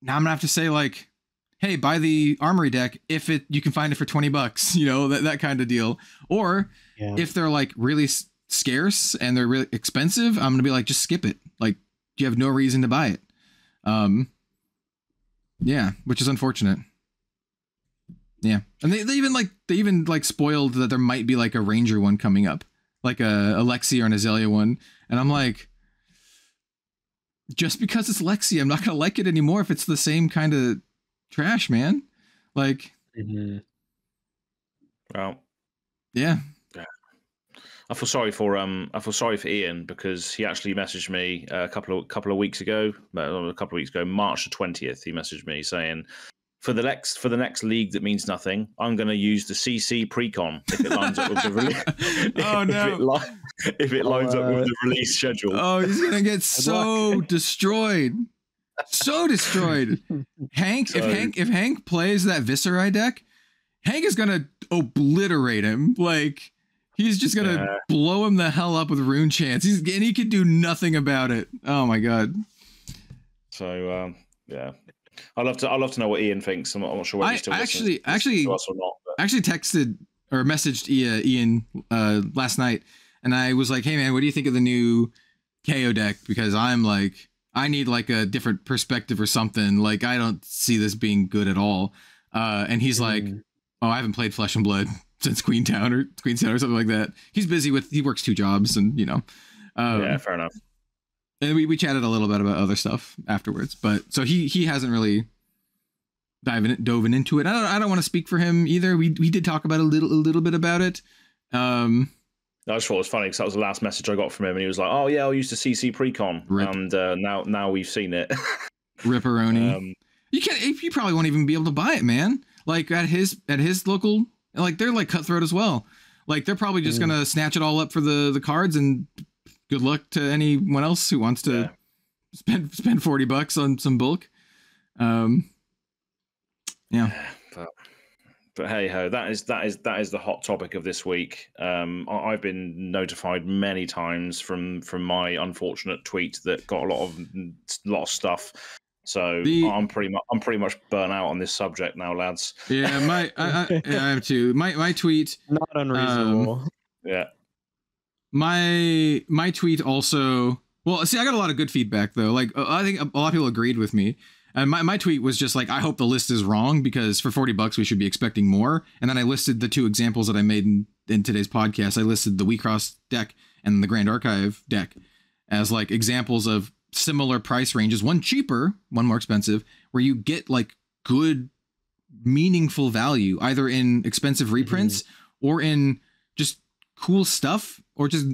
now I'm gonna have to say like, "Hey, buy the Armory deck if you can find it for $20." That kind of deal. Or if they're like really scarce and they're really expensive, I'm gonna be like, just skip it. Like, you have no reason to buy it. Yeah, which is unfortunate. Yeah, and they even spoiled that there might be like a Ranger one coming up, like a Lexi or an Azalea one, and I'm like, just because it's Lexi, I'm not gonna like it anymore if it's the same kind of trash, man. Like, well, yeah. I feel sorry for Ian, because he actually messaged me a couple of weeks ago, March the 20th. He messaged me saying, for the next league that means nothing, I'm going to use the CC precon if it lines up with the release. Oh no! If it lines up with the release schedule. Oh, he's gonna get so destroyed. So destroyed. If Hank plays that Visceri deck, Hank is gonna obliterate him. Like, he's just gonna blow him the hell up with Rune Chance. And he could do nothing about it. Oh my god. So yeah, I'd love to know what Ian thinks. I'm not sure whether he's still listening to us or not. I actually texted or messaged Ian last night, and I was like, "Hey man, what do you think of the new KO deck?" Because I'm like, I need like a different perspective or something. Like, I don't see this being good at all. And he's like, "Oh, I haven't played Flesh and Blood since Queenstown or something like that." He's busy he works 2 jobs, and yeah, fair enough. And we chatted a little bit about other stuff afterwards, but so he hasn't really dove into it. I don't want to speak for him either. We did talk about a little bit about it. I just thought it was funny because that was the last message I got from him, and he was like, "Oh yeah, I'll use the CC precon," and now we've seen it. Ripperoni. You probably won't even be able to buy it, man. like at his local, like they're like cutthroat as well. Like they're probably just gonna snatch it all up for the cards, and good luck to anyone else who wants to spend $40 on some bulk. But hey ho, that is the hot topic of this week. I've been notified many times from my unfortunate tweet that got a lot of stuff. So I'm pretty much burnt out on this subject now, lads. Yeah, I have too. My tweet, not unreasonable. My tweet also. Well, see, I got a lot of good feedback though. Like I think a lot of people agreed with me. And my tweet was just like, I hope the list is wrong, because for $40 we should be expecting more. And then I listed the two examples that I made in today's podcast. I listed the WeCross deck and the Grand Archive deck as like examples of similar price ranges, one cheaper, one more expensive, where you get like good, meaningful value, either in expensive reprints or in just cool stuff, or just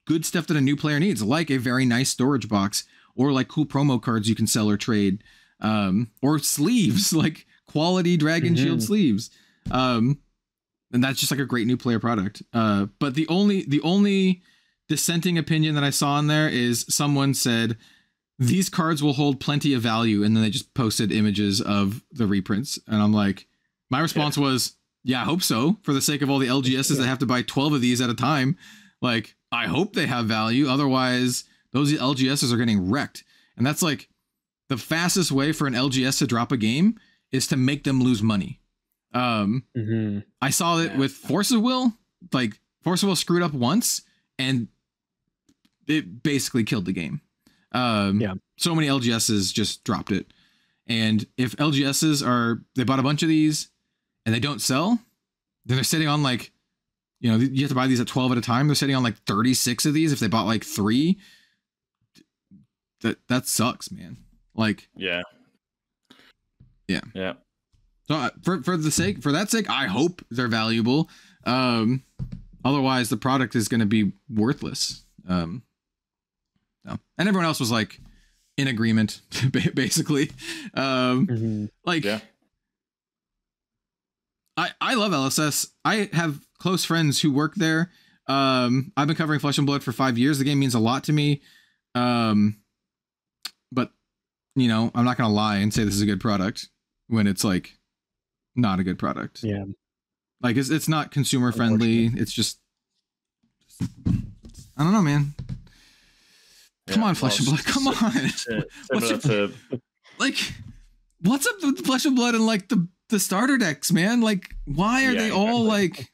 good stuff that a new player needs, like a very nice storage box, or like cool promo cards you can sell or trade. Or sleeves, like quality Dragon Shield sleeves. And that's just like a great new player product. But the only dissenting opinion that I saw in there is someone said these cards will hold plenty of value, and then they just posted images of the reprints. And I'm like, my response was, yeah, I hope so, for the sake of all the LGSs that have to buy 12 of these at a time. Like, I hope they have value, otherwise those LGSs are getting wrecked. And that's like, the fastest way for an LGS to drop a game is to make them lose money. I saw it with Force of Will. Like, Force of Will screwed up once, and it basically killed the game. So many LGSs just dropped it. And if LGSs they bought a bunch of these and they don't sell, then they're sitting on like, you have to buy these at 12 at a time. They're sitting on like 36 of these if they bought like 3. That sucks, man. Like, yeah. So for that sake, I hope they're valuable. Otherwise, the product is going to be worthless. No. And everyone else was like in agreement, basically. Like, I love LSS. I have close friends who work there. I've been covering Flesh and Blood for 5 years. The game means a lot to me. But I'm not going to lie and say this is a good product when it's like not a good product. Yeah. Like it's not consumer friendly. It's just, I don't know, man. Come on, Flesh and Blood. Come on. What's up with Flesh and Blood and like the starter decks, man? Like, why are they all like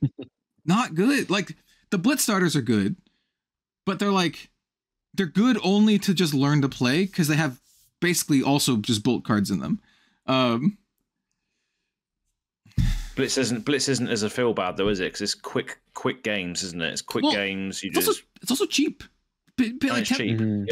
not good? Like the Blitz starters are good, but they're good only to just learn to play, because they have basically also just bulk cards in them. Blitz isn't as a feel bad though, is it? Because it's quick games, isn't it? It's quick games. It's also cheap. Pay like $10,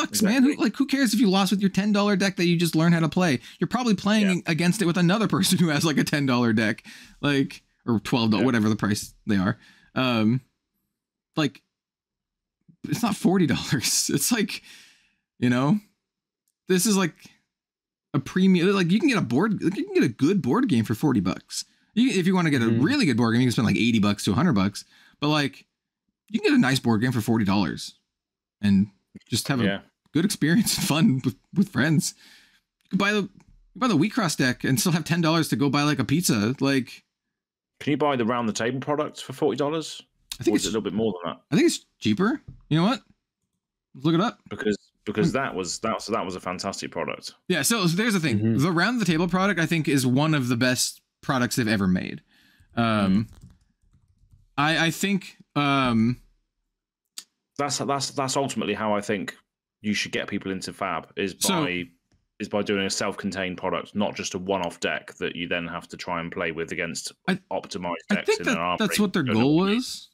exactly. Man. Who cares if you lost with your $10 deck that you just learned how to play? You're probably playing against it with another person who has like a $10 deck, like, or $12, whatever the price they are. Like, it's not $40. It's like, this is like a premium. Like you can get a good board game for $40. If you want to get a really good board game, you can spend like $80 to $100. But like, you can get a nice board game for $40 and just have a good experience and fun with friends. You can buy the WeCross deck and still have $10 to go buy like a pizza. Like, can you buy the round the table products for $40? I think it's a little bit more than that. I think it's cheaper. You know what? Let's look it up. Because that was a fantastic product. Yeah. So there's the thing. The round the table product, I think, is one of the best products they've ever made. I think that's ultimately how I think you should get people into Fab is by doing a self-contained product, not just a one-off deck that you then have to try and play with against optimized decks. I think that's what their goal was.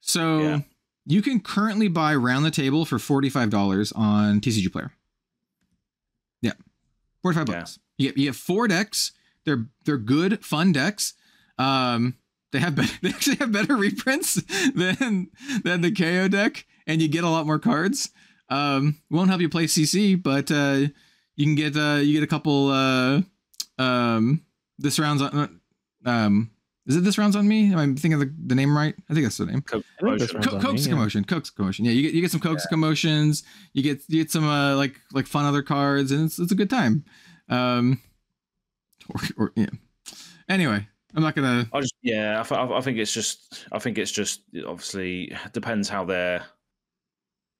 So you can currently buy Round the Table for $45 on TCG Player. Yeah, $45. You get 4 decks. They're good, fun decks. They actually have better reprints than the KO deck, and you get a lot more cards. Won't help you play CC, but you get a couple this round's Is it This Round's on Me? Am I thinking of the name right? I think that's the name. Coke's Commotion. Coke's Commotion. Yeah, you get some Coke's Commotions. You get some like fun other cards, and it's a good time. Yeah. Anyway, I'm not gonna. I think it's just obviously depends how they're.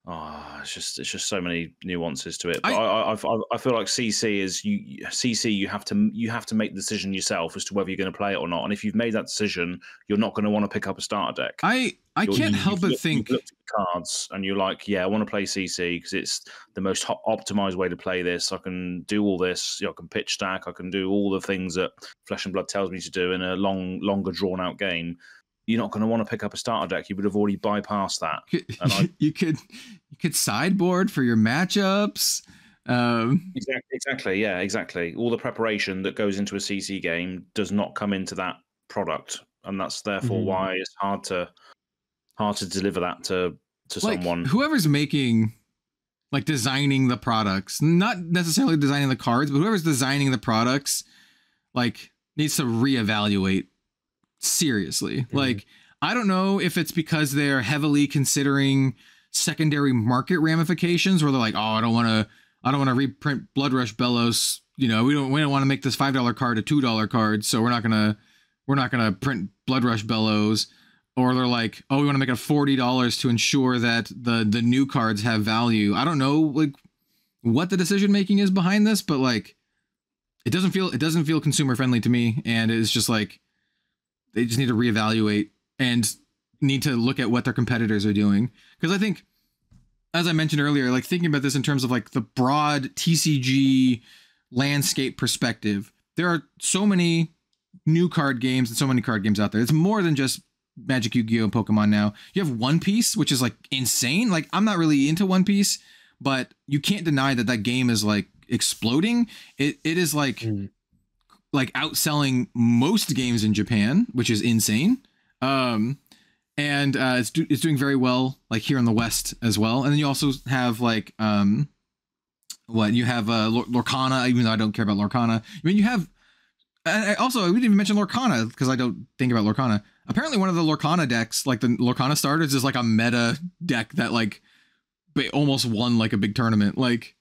Oh, it's just so many nuances to it. But I feel like CC is you have to make the decision yourself as to whether you're going to play it or not. And if you've made that decision, you're not going to want to pick up a starter deck. I can't help but think you've looked at the cards and you're like, yeah, I want to play CC because it's the most optimized way to play this. I can do all this. I can pitch stack. I can do all the things that Flesh and Blood tells me to do in a longer drawn out game. You're not going to want to pick up a starter deck. You would have already bypassed that. You could sideboard for your matchups. Exactly. Yeah, exactly. All the preparation that goes into a CC game does not come into that product, and that's therefore why it's hard to deliver that to someone. Whoever's making, like, designing the products, not necessarily designing the cards, but whoever's designing the products, like, needs to reevaluate. Seriously. Like, I don't know if it's because they're heavily considering secondary market ramifications where they're like, oh, I don't want to reprint Blood Rush Bellows. You know, we don't want to make this $5 card a $2 card. So we're not going to print Blood Rush Bellows. Or they're like, oh, we want to make it $40 to ensure that the new cards have value. I don't know, like, what the decision making is behind this, but like, it doesn't feel consumer friendly to me. And it's just like, they just need to reevaluate and need to look at what their competitors are doing. Because I think, as I mentioned earlier, like, thinking about this in terms of like the broad TCG landscape perspective, there are so many new card games and so many card games out there. It's more than just Magic, Yu-Gi-Oh, and Pokemon now. You have One Piece, which is like insane. Like, I'm not really into One Piece, but you can't deny that game is like exploding. It is like outselling most games in Japan, which is insane. And it's doing very well, like, here in the West as well. And then you also have like you have Lorcana, even though I don't care about Lorcana. I mean, you have we didn't even mention Lorcana because I don't think about Lorcana. Apparently one of the Lorcana decks, like the Lorcana starters, is like a meta deck that like almost won like a big tournament. Like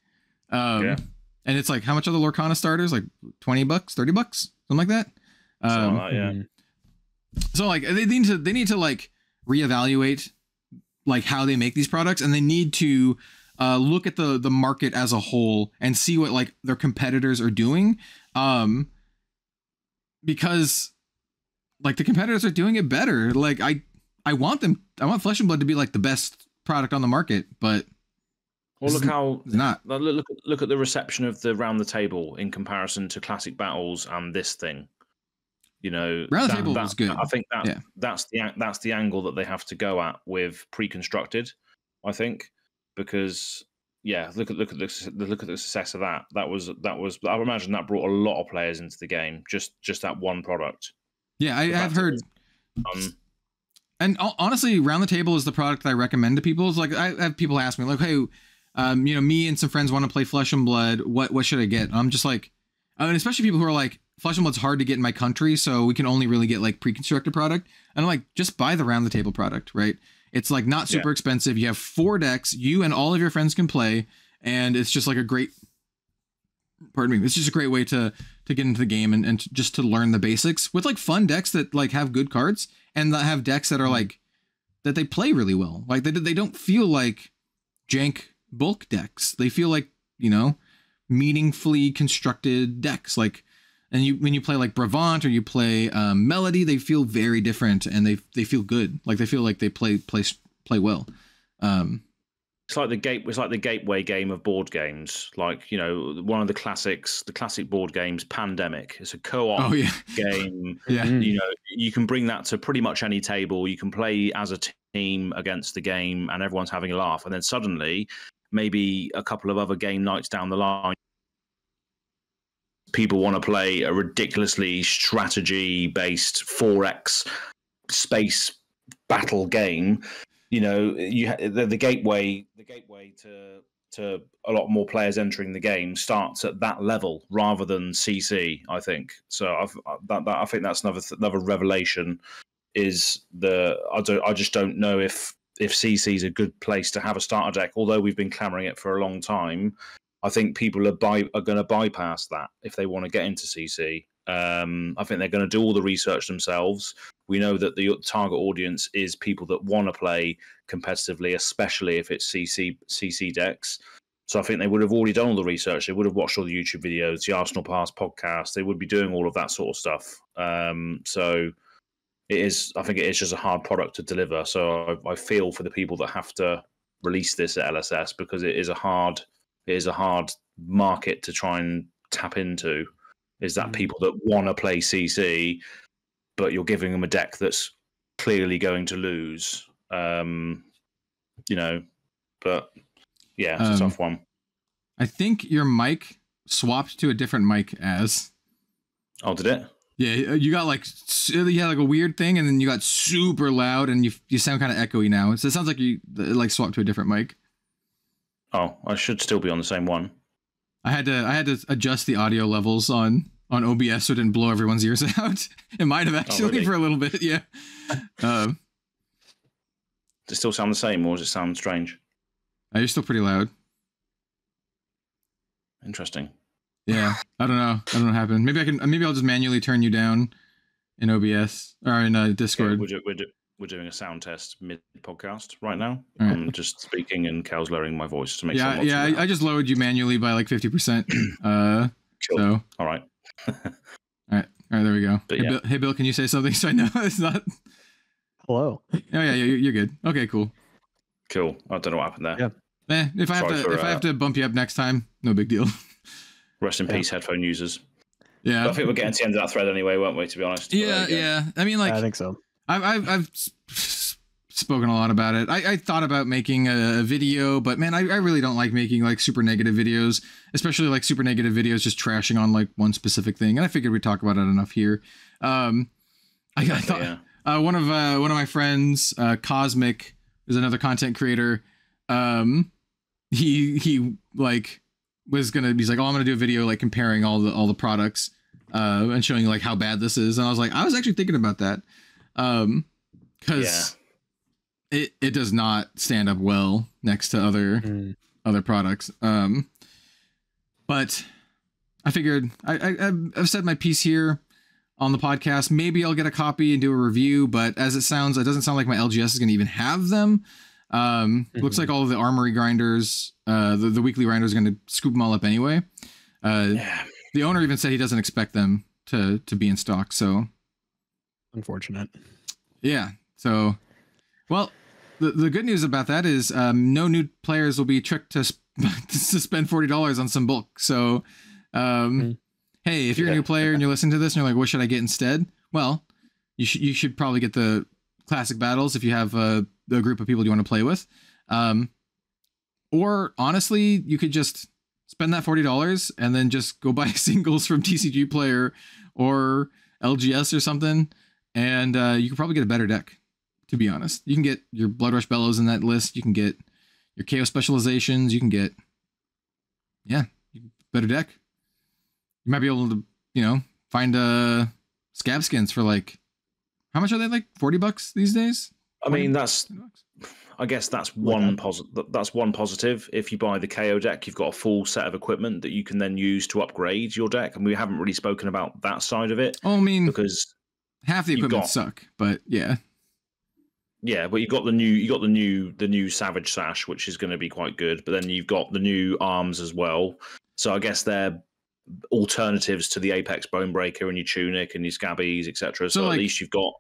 and it's like, how much are the Lorcana starters? Like $20, $30, something like that. So like they need to like reevaluate like how they make these products, and they need to look at the market as a whole and see what like their competitors are doing. Because like the competitors are doing it better. Like I want Flesh and Blood to be like the best product on the market, but well, look how not. Look at the reception of the Round the Table in comparison to Classic Battles and this thing. You know, Round the Table was good. I think that's the angle that they have to go at with pre-constructed. I think, because look at the success of that. That was. I would imagine that brought a lot of players into the game. Just that one product. Yeah, I've heard. And honestly, Round the Table is the product that I recommend to people. It's like, I have people ask me like, hey, you know, me and some friends want to play Flesh and Blood. What should I get? And I'm just like, and especially people who are like, Flesh and Blood's hard to get in my country, so we can only really get like pre-constructed product. And I'm like, just buy the Round the Table product, right? It's like not super expensive. You have 4 decks, you and all of your friends can play, and it's just like a great, it's just a great way to get into the game and just to learn the basics with like fun decks that like have good cards and that have decks that are like, that they play really well. Like they don't feel like jank bulk decks. They feel like, you know, meaningfully constructed decks. Like, and when you play like Bravant or you play Melody, they feel very different and they feel good. Like they feel like they play well. It's like the gateway game of board games. Like, you know, one of the classic board games, Pandemic. It's a co-op game. Yeah. You know, you can bring that to pretty much any table. You can play as a team against the game and everyone's having a laugh. And then suddenly, maybe a couple of other game nights down the line, people want to play a ridiculously strategy-based 4X space battle game. You know, the gateway to a lot more players entering the game starts at that level rather than CC. I think so. I think that's another revelation. Is I just don't know if CC is a good place to have a starter deck. Although we've been clamoring it for a long time, I think people are going to bypass that if they want to get into CC. I think they're going to do all the research themselves. We know that the target audience is people that want to play competitively, especially if it's CC decks. So I think they would have already done all the research. They would have watched all the YouTube videos, the Arsenal Pass podcast. They would be doing all of that sort of stuff. So I think it is just a hard product to deliver. So I feel for the people that have to release this at LSS, because it is a hard market to try and tap into. Is that people that want to play CC, but you're giving them a deck that's clearly going to lose. But yeah, it's a tough one. I think your mic swapped to a different mic as. Oh, did it? Yeah, you got like a weird thing, and then you got super loud, and you sound kind of echoey now. So it sounds like you like swapped to a different mic. Oh, I should still be on the same one. I had to adjust the audio levels on OBS so it didn't blow everyone's ears out. It might have actually really? For a little bit, yeah. Does it still sound the same, or does it sound strange? You're still pretty loud. Interesting. Yeah, I don't know what happened. Maybe I'll just manually turn you down in OBS or in Discord. Okay, we're doing a sound test mid podcast right now. Right. I'm just speaking and Cal's lowering my voice to make sure. Yeah. I just lowered you manually by like 50%. Cool. So all right. All right, there we go. Hey, Bill, can you say something so I know it's not? Hello. Oh yeah, you're good. Okay, cool. Cool. I don't know what happened there. Yeah. If I have to bump you up next time, no big deal. Rest in peace, headphone users. Yeah. But I think we're getting to the end of that thread anyway, weren't we? To be honest. Yeah. I mean, like, I think so. I've spoken a lot about it. I thought about making a video, but man, I really don't like making like super negative videos, especially like super negative videos just trashing on like one specific thing. And I figured we'd talk about it enough here. I thought one of my friends, Cosmic, is another content creator. He like he's like, oh, I'm gonna do a video like comparing all the products and showing like how bad this is. And I was like, I was actually thinking about that. Because it does not stand up well next to other products. But I figured I've said my piece here on the podcast. Maybe I'll get a copy and do a review, but as it sounds, it doesn't sound like my LGS is going to even have them. Looks like all of the Armory grinders, the weekly grinders, are going to scoop them all up anyway. The owner even said he doesn't expect them to be in stock. So unfortunate. Yeah. So, well, the good news about that is no new players will be tricked to spend $40 on some bulk. So, hey, if you're a new player and you're listening to this and you're like, what should I get instead? Well, you should probably get the classic battles if you have a group of people you want to play with. Or honestly, you could just spend that $40 and then just go buy singles from TCG Player or LGS or something. And you can probably get a better deck, to be honest. You can get your Blood Rush Bellows in that list. You can get your KO specializations. You can get, better deck. You might be able to, find scab skins for like, how much are they? Like $40 these days? I mean, I guess that's one positive. If you buy the KO deck, you've got a full set of equipment that you can then use to upgrade your deck. And we haven't really spoken about that side of it. Oh, I mean, because half the equipment suck, but yeah. Yeah, but you've got the new Savage Sash, which is going to be quite good. But then you've got the new arms as well. So I guess they're alternatives to the Apex Bonebreaker and your Tunic and your Scabbies, etc. So like, at least you've got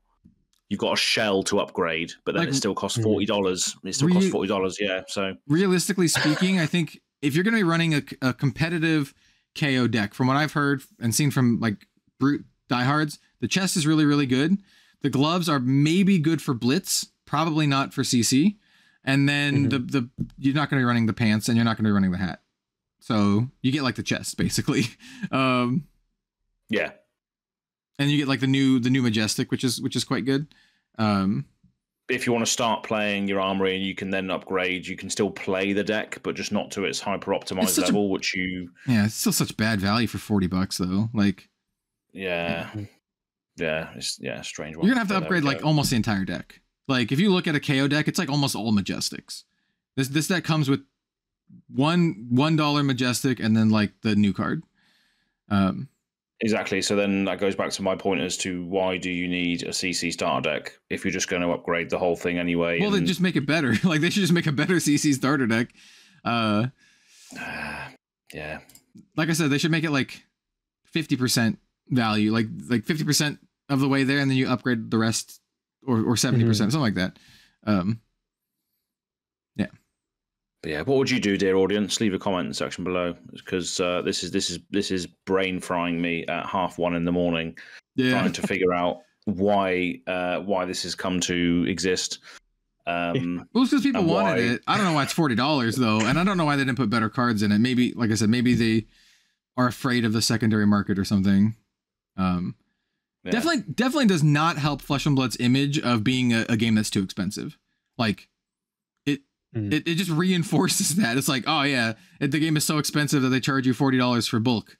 a shell to upgrade, but then it still costs $40. It still costs $40, yeah. So realistically speaking, I think if you're going to be running a competitive KO deck, from what I've heard and seen from like brute diehards, the chest is really, really good. The gloves are maybe good for Blitz, probably not for CC. And then the you're not going to be running the pants and you're not going to be running the hat. So you get like the chest basically. Yeah. And you get like the new Majestic, which is quite good. But if you want to start playing your armory and you can then upgrade, you can still play the deck, but just not to its hyper optimized level, which you. Yeah, it's still such bad value for $40 though. Like. Yeah. Yeah, it's strange one. You're gonna have to upgrade like almost the entire deck. Like if you look at a KO deck, it's like almost all Majestics. This deck comes with $1 Majestic and then like the new card. Exactly. So then that goes back to my point as to why do you need a CC starter deck if you're just going to upgrade the whole thing anyway? Well, then just make it better. Like they should just make a better CC starter deck. Yeah. Like I said, they should make it like 50% value, like 50% of the way there, and then you upgrade the rest, or 70%, something like that. Yeah. But yeah, what would you do, dear audience? Leave a comment in the section below, because this is brain frying me at 1:30 in the morning, trying to figure out why this has come to exist. Well, it's because people wanted it. I don't know why it's $40 though, and I don't know why they didn't put better cards in it. Maybe, like I said, maybe they are afraid of the secondary market or something. Definitely does not help Flesh and Blood's image of being a game that's too expensive. Like it just reinforces that. It's like, oh yeah, the game is so expensive that they charge you $40 for bulk.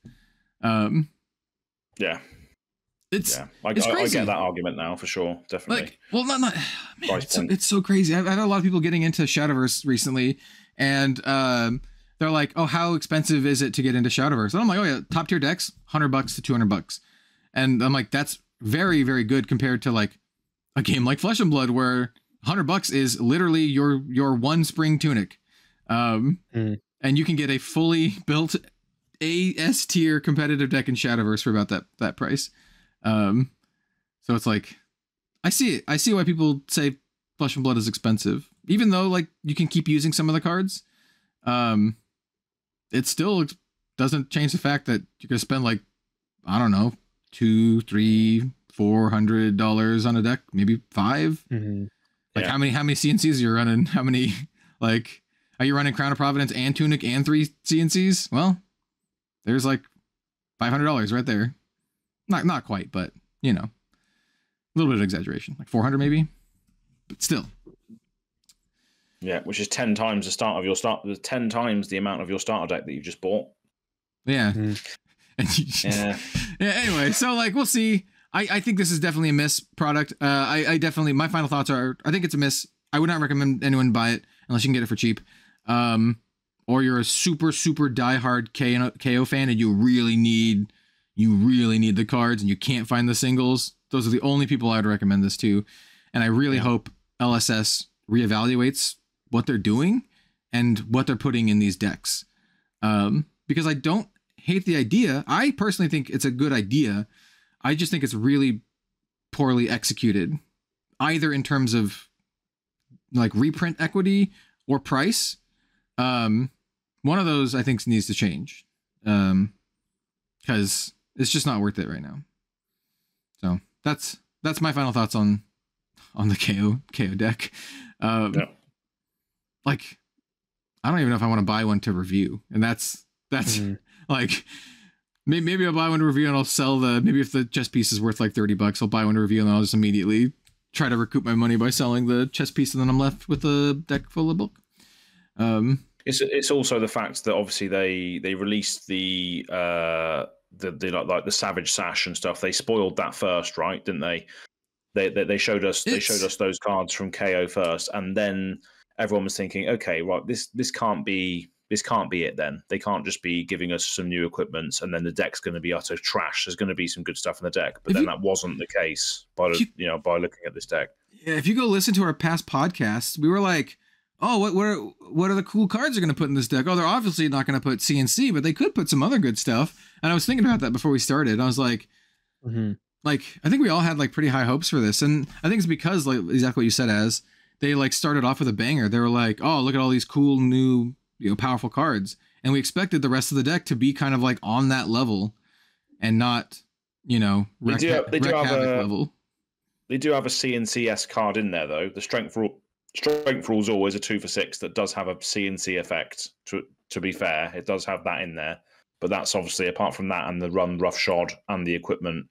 Yeah. It's I get that argument now for sure. Definitely. Like, well, not man, it's so crazy. I've had a lot of people getting into Shadowverse recently, and they're like, oh, how expensive is it to get into Shadowverse? And I'm like, oh yeah, top tier decks, $100 to $200. And I'm like, that's very, very good compared to like a game like Flesh and Blood, where $100 is literally your one spring tunic. And you can get a fully built S tier competitive deck in Shadowverse for about that price. So it's like, I see why people say Flesh and Blood is expensive, even though like you can keep using some of the cards. It still doesn't change the fact that you're gonna spend like, I don't know, $200, $300, $400 on a deck, maybe $500. Like how many CNCs are you running? How many, like, are you running Crown of Providence and Tunic and 3 CNCs? Well, there's like $500 right there. Not quite, but you know, a little bit of exaggeration, like 400 maybe, but still. Yeah, which is 10 times the 10 times the amount of your starter deck that you just bought. Yeah. Yeah. Anyway, so like we'll see. I think this is definitely a miss product. I definitely, my final thoughts are, I think it's a miss. I would not recommend anyone buy it unless you can get it for cheap. Or you're a super diehard KO fan and you really need the cards and you can't find the singles. Those are the only people I'd recommend this to. And I really hope LSS reevaluates what they're doing and what they're putting in these decks. Because I don't hate the idea. I personally think it's a good idea. I just think it's really poorly executed, either in terms of like reprint equity or price. One of those I think needs to change, because it's just not worth it right now. So that's my final thoughts on the KO deck. Like, I don't even know if I want to buy one to review, and that's like, maybe I'll buy one to review and I'll sell maybe if the chess piece is worth like $30, I'll buy one to review and then I'll just immediately try to recoup my money by selling the chess piece, and then I'm left with a deck full of bulk. It's also the fact that obviously they released the Savage Sash and stuff. They spoiled that first, right? Didn't they? They showed us those cards from KO first, and then everyone was thinking, okay, right, this can't be it. Then they can't just be giving us some new equipments and then the deck's going to be utter trash. There's going to be some good stuff in the deck, but then that wasn't the case by looking at this deck. Yeah, if you go listen to our past podcasts, we were like, oh, what are the cool cards they're going to put in this deck? Oh, they're obviously not going to put CNC, but they could put some other good stuff. And I was thinking about that before we started. I was like, like, I think we all had like pretty high hopes for this. And I think it's because like exactly what you said, as they like started off with a banger. They were like, oh, look at all these cool new, powerful cards. And we expected the rest of the deck to be kind of like on that level and not, wreck havoc level. They do have a CNCS card in there though. The strength rule is always a 2 for 6 that does have a CNC effect. To be fair, it does have that in there. But that's obviously, apart from that and the run roughshod and the equipment,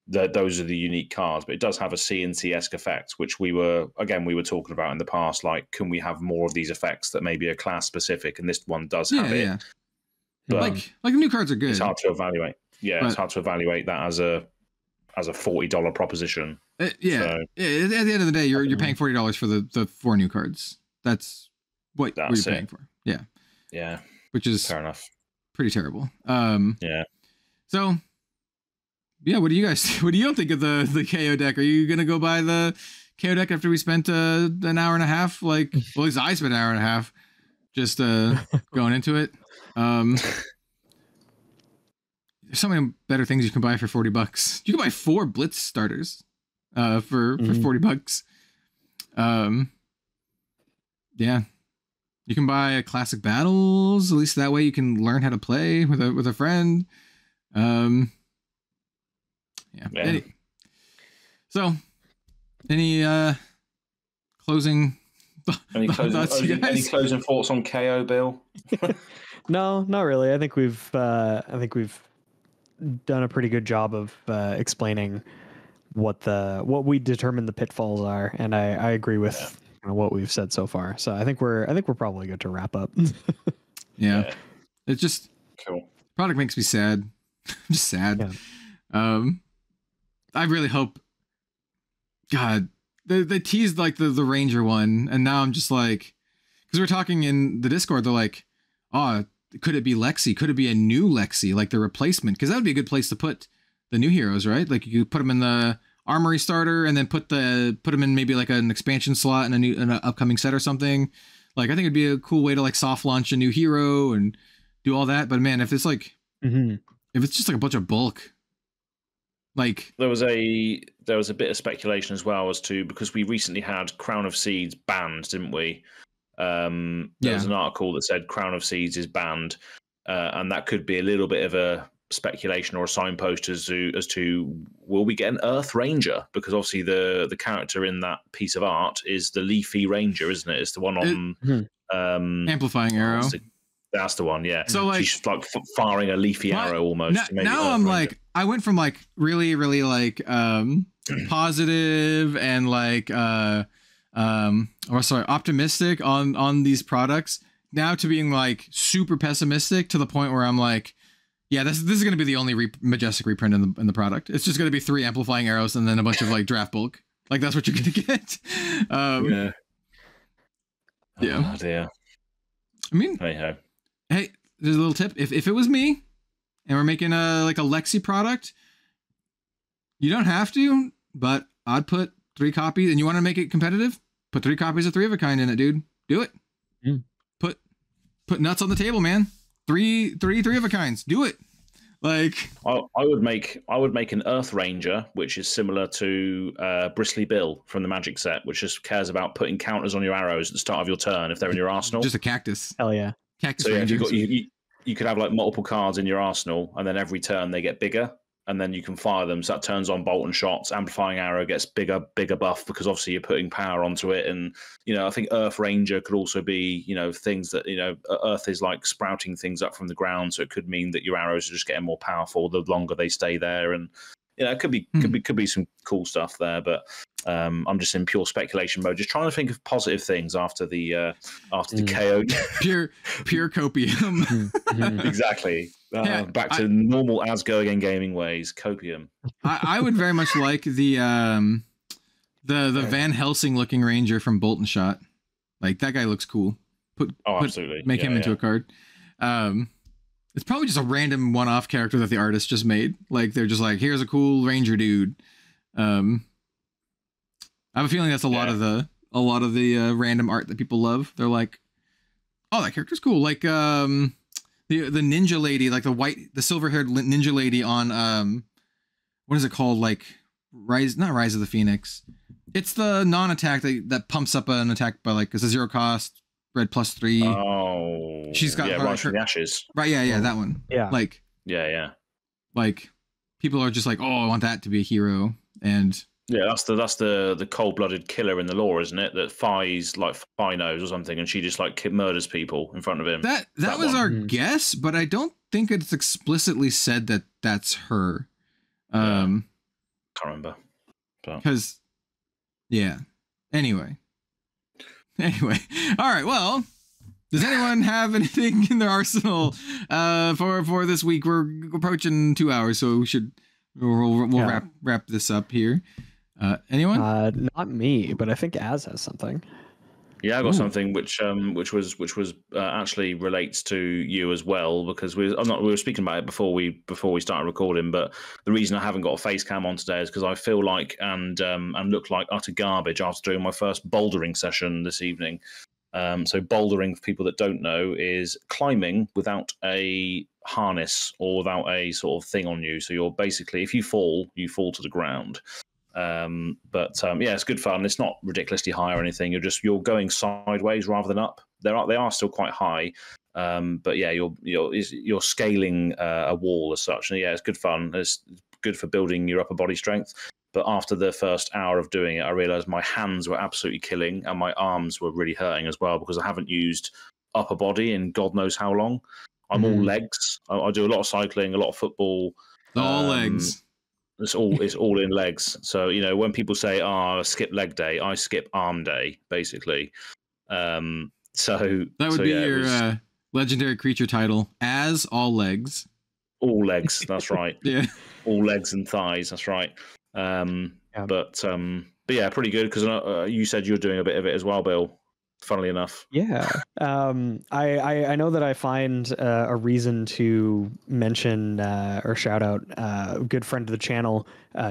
those are the unique cards. But it does have a CNC-esque effect, which we were talking about in the past. Like, can we have more of these effects that maybe are class specific? And this one does have it. Yeah. But like new cards are good. It's hard to evaluate. Yeah, it's hard to evaluate that as a $40 proposition. At the end of the day, you're paying $40 for the 4 new cards. That's what you're paying for. Yeah. Yeah. Which is fair enough. Pretty terrible. Yeah. So yeah, what do you think of the KO deck? Are you gonna go buy the KO deck after we spent an hour and a half? Like, well, at least I spent an hour and a half just going into it. There's so many better things you can buy for $40. You can buy 4 Blitz starters for $40. Yeah. You can buy classic battles. At least that way you can learn how to play with a friend. Yeah. So, any closing thoughts, you guys? Any closing thoughts on KO, Bill? No, not really. I think we've done a pretty good job of explaining what we determine the pitfalls are, and I agree with what we've said so far. So I think we're probably good to wrap up. Yeah. It's just cool. Product makes me sad. I'm just sad. Yeah. I really hope. God, they teased like the Ranger one, and now I'm just like, because we're talking in the Discord, they're like, oh, could it be Lexi? Could it be a new Lexi, like the replacement? Because that would be a good place to put the new heroes, right? Like you put them in the Armory starter, and then put them in maybe like an expansion slot in an upcoming set or something. Like I think it'd be a cool way to like soft launch a new hero and do all that. But man, if it's like if it's just like a bunch of bulk, like there was a bit of speculation as well as to, because we recently had Crown of Seeds banned, didn't we? There was an article that said Crown of Seeds is banned, and that could be a little bit of a speculation or a signpost as to will we get an Earth Ranger, because obviously the character in that piece of art is the Leafy Ranger, isn't it? It's the one on Amplifying Arrow. That's the one, yeah. So like she's like firing a leafy arrow almost. Now I'm like, I went from like really like positive and like optimistic on these products, now to being like super pessimistic to the point where I'm like, yeah, this is going to be the only Majestic reprint in the product. It's just going to be 3 amplifying arrows and then a bunch of like draft bulk. Like that's what you're going to get. Yeah. Oh, dear. I mean, hey, there's a little tip. If it was me and we're making a Lexi product, you don't have to, but I'd put 3 copies, and you want to make it competitive, put 3 copies of 3 of a kind in it, dude. Do it. Put nuts on the table, man. 3 of a kinds. Do it. Like I would make an Earth Ranger, which is similar to Bristly Bill from the Magic set, which just cares about putting counters on your arrows at the start of your turn if they're in your arsenal. Just a cactus. Hell yeah. Cactus. So yeah, you could have like multiple cards in your arsenal, and then every turn they get bigger, and then you can fire them. So that turns on bolt and shots. Amplifying Arrow gets bigger buff, because obviously you're putting power onto it. And I think Earth Ranger could also be things that Earth is like sprouting things up from the ground, so it could mean that your arrows are just getting more powerful the longer they stay there. And it could be some cool stuff there. But I'm just in pure speculation mode, just trying to think of positive things after the KO. pure copium. Exactly. Back to normal Asgardian gaming ways. Copium. I would very much like the Van Helsing looking Ranger from Bolt and Shot. Like that guy looks cool. Absolutely. Make him into a card. It's probably just a random one-off character that the artist just made. Like they're just like, here's a cool Ranger dude. I have a feeling that's a lot of the random art that people love. They're like, oh, that character's cool. Like the ninja lady, like the silver-haired ninja lady on what is it called? Like not Rise of the Phoenix. It's the non-attack that pumps up an attack by like, it's a 0 cost, red +3. Oh, she's got Rise from the Ashes. Right, yeah, that one. Yeah. Like like people are just like, oh, I want that to be a hero. And yeah, that's the cold-blooded killer in the lore, isn't it? That Fi's like Fi knows or something, and she just like murders people in front of him. That was our guess, but I don't think it's explicitly said that that's her. Can't remember. Because, yeah. Anyway. All right. Well, does anyone have anything in their arsenal for this week? We're approaching 2 hours, so we'll wrap this up here. Anyone? Not me, but I think Az has something. Yeah, I got something which was actually relates to you as well, because we were speaking about it before we started recording. But the reason I haven't got a face cam on today is because I feel like and look like utter garbage after doing my first bouldering session this evening. So bouldering, for people that don't know, is climbing without a harness or without a sort of thing on you. So you're basically, if you fall to the ground. Yeah, it's good fun. It's not ridiculously high or anything. You're going sideways rather than up. They are still quite high, but yeah, you're scaling a wall as such. And yeah, it's good fun. It's good for building your upper body strength. But after the first hour of doing it, I realized my hands were absolutely killing and my arms were really hurting as well, because I haven't used upper body in God knows how long. I'm all legs. I do a lot of cycling, a lot of football. All legs. It's all in legs. So, when people say, skip leg day, I skip arm day, basically. So that would be your legendary creature title, as all legs. All legs, that's right. Yeah. All legs and thighs, that's right. But yeah, pretty good, because you said you were doing a bit of it as well, Bill. Funnily enough. Yeah. I know that I find a reason to mention or shout out a good friend of the channel,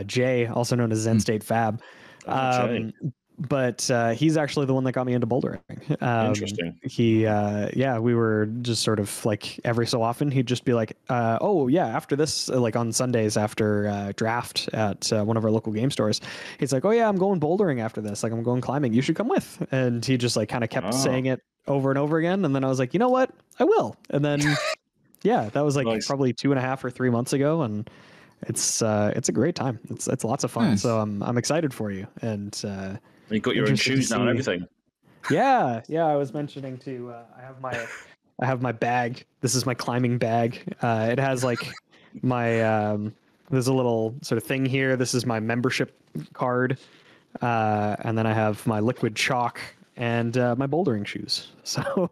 Jay, also known as Zen State Fab. But he's actually the one that got me into bouldering. Interesting. We were just sort of like every so often he'd just be like, after this, like on Sundays after draft at one of our local game stores, he's like, I'm going bouldering after this. Like, I'm going climbing. You should come with. And he just like kind of kept saying it over and over again. And then I was like, you know what? I will. And then, that was like probably 2.5 or 3 months ago. And it's a great time. It's lots of fun. Nice. So I'm excited for you. And, you got your own shoes now and everything. Yeah. I was mentioning to I have my bag. This is my climbing bag. It has like my there's a little sort of thing here. This is my membership card, and then I have my liquid chalk and my bouldering shoes. So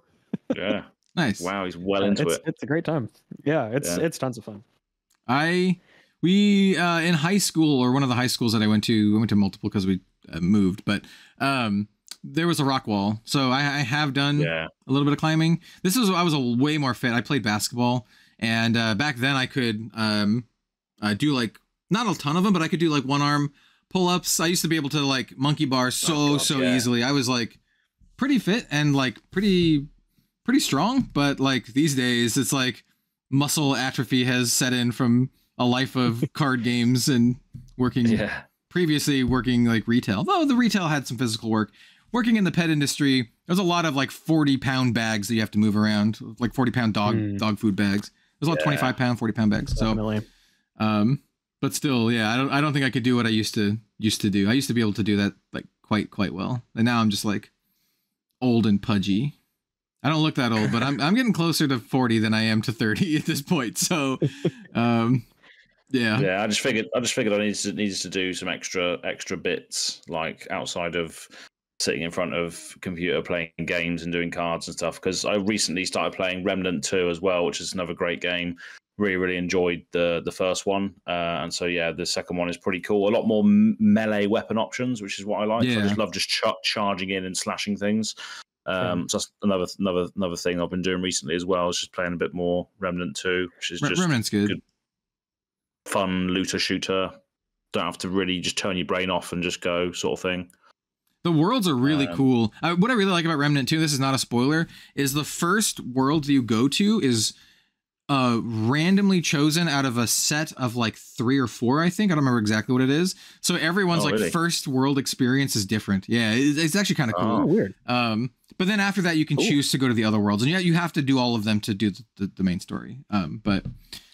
yeah, nice. Wow, he's well into it. It's a great time. Yeah, it's tons of fun. We in high school, or one of the high schools that I went to multiple because we moved, but there was a rock wall, so I have done a little bit of climbing. I was a way more fit. I played basketball, and back then I could do like not a ton of them, but I could do like one arm pull-ups. I used to be able to like monkey bar so easily. I was like pretty fit and like pretty strong, but like these days it's like muscle atrophy has set in from a life of card games and previously working like retail. Though the retail had some physical work. Working in the pet industry, there's a lot of like 40-pound bags that you have to move around, like 40-pound dog food bags. There's a lot of 25-pound, 40-pound bags. Definitely. So, but still, I don't think I could do what I used to do. I used to be able to do that like quite well, and now I'm just like old and pudgy. I don't look that old, but I'm getting closer to 40 than I am to 30 at this point. So, Yeah, I just figured I needed to do some extra bits, like outside of sitting in front of computer playing games and doing cards and stuff, because I recently started playing Remnant 2 as well, which is another great game. Really enjoyed the first one, and so the second one is pretty cool. A lot more melee weapon options, which is what I like. So I just love just charging in and slashing things. So that's another thing I've been doing recently as well. Is just playing a bit more Remnant 2, which is just Remnant's good. Fun looter shooter. Don't have to really just turn your brain off and just go, sort of thing. The worlds are really cool. What I really like about Remnant 2, this is not a spoiler, is the first world that you go to is randomly chosen out of a set of like 3 or 4, I think. I don't remember exactly what it is. So everyone's really? First world experience is different. Yeah, it's actually kind of cool. Oh, weird. But then after that, you can choose to go to the other worlds, and you have to do all of them to do the main story. But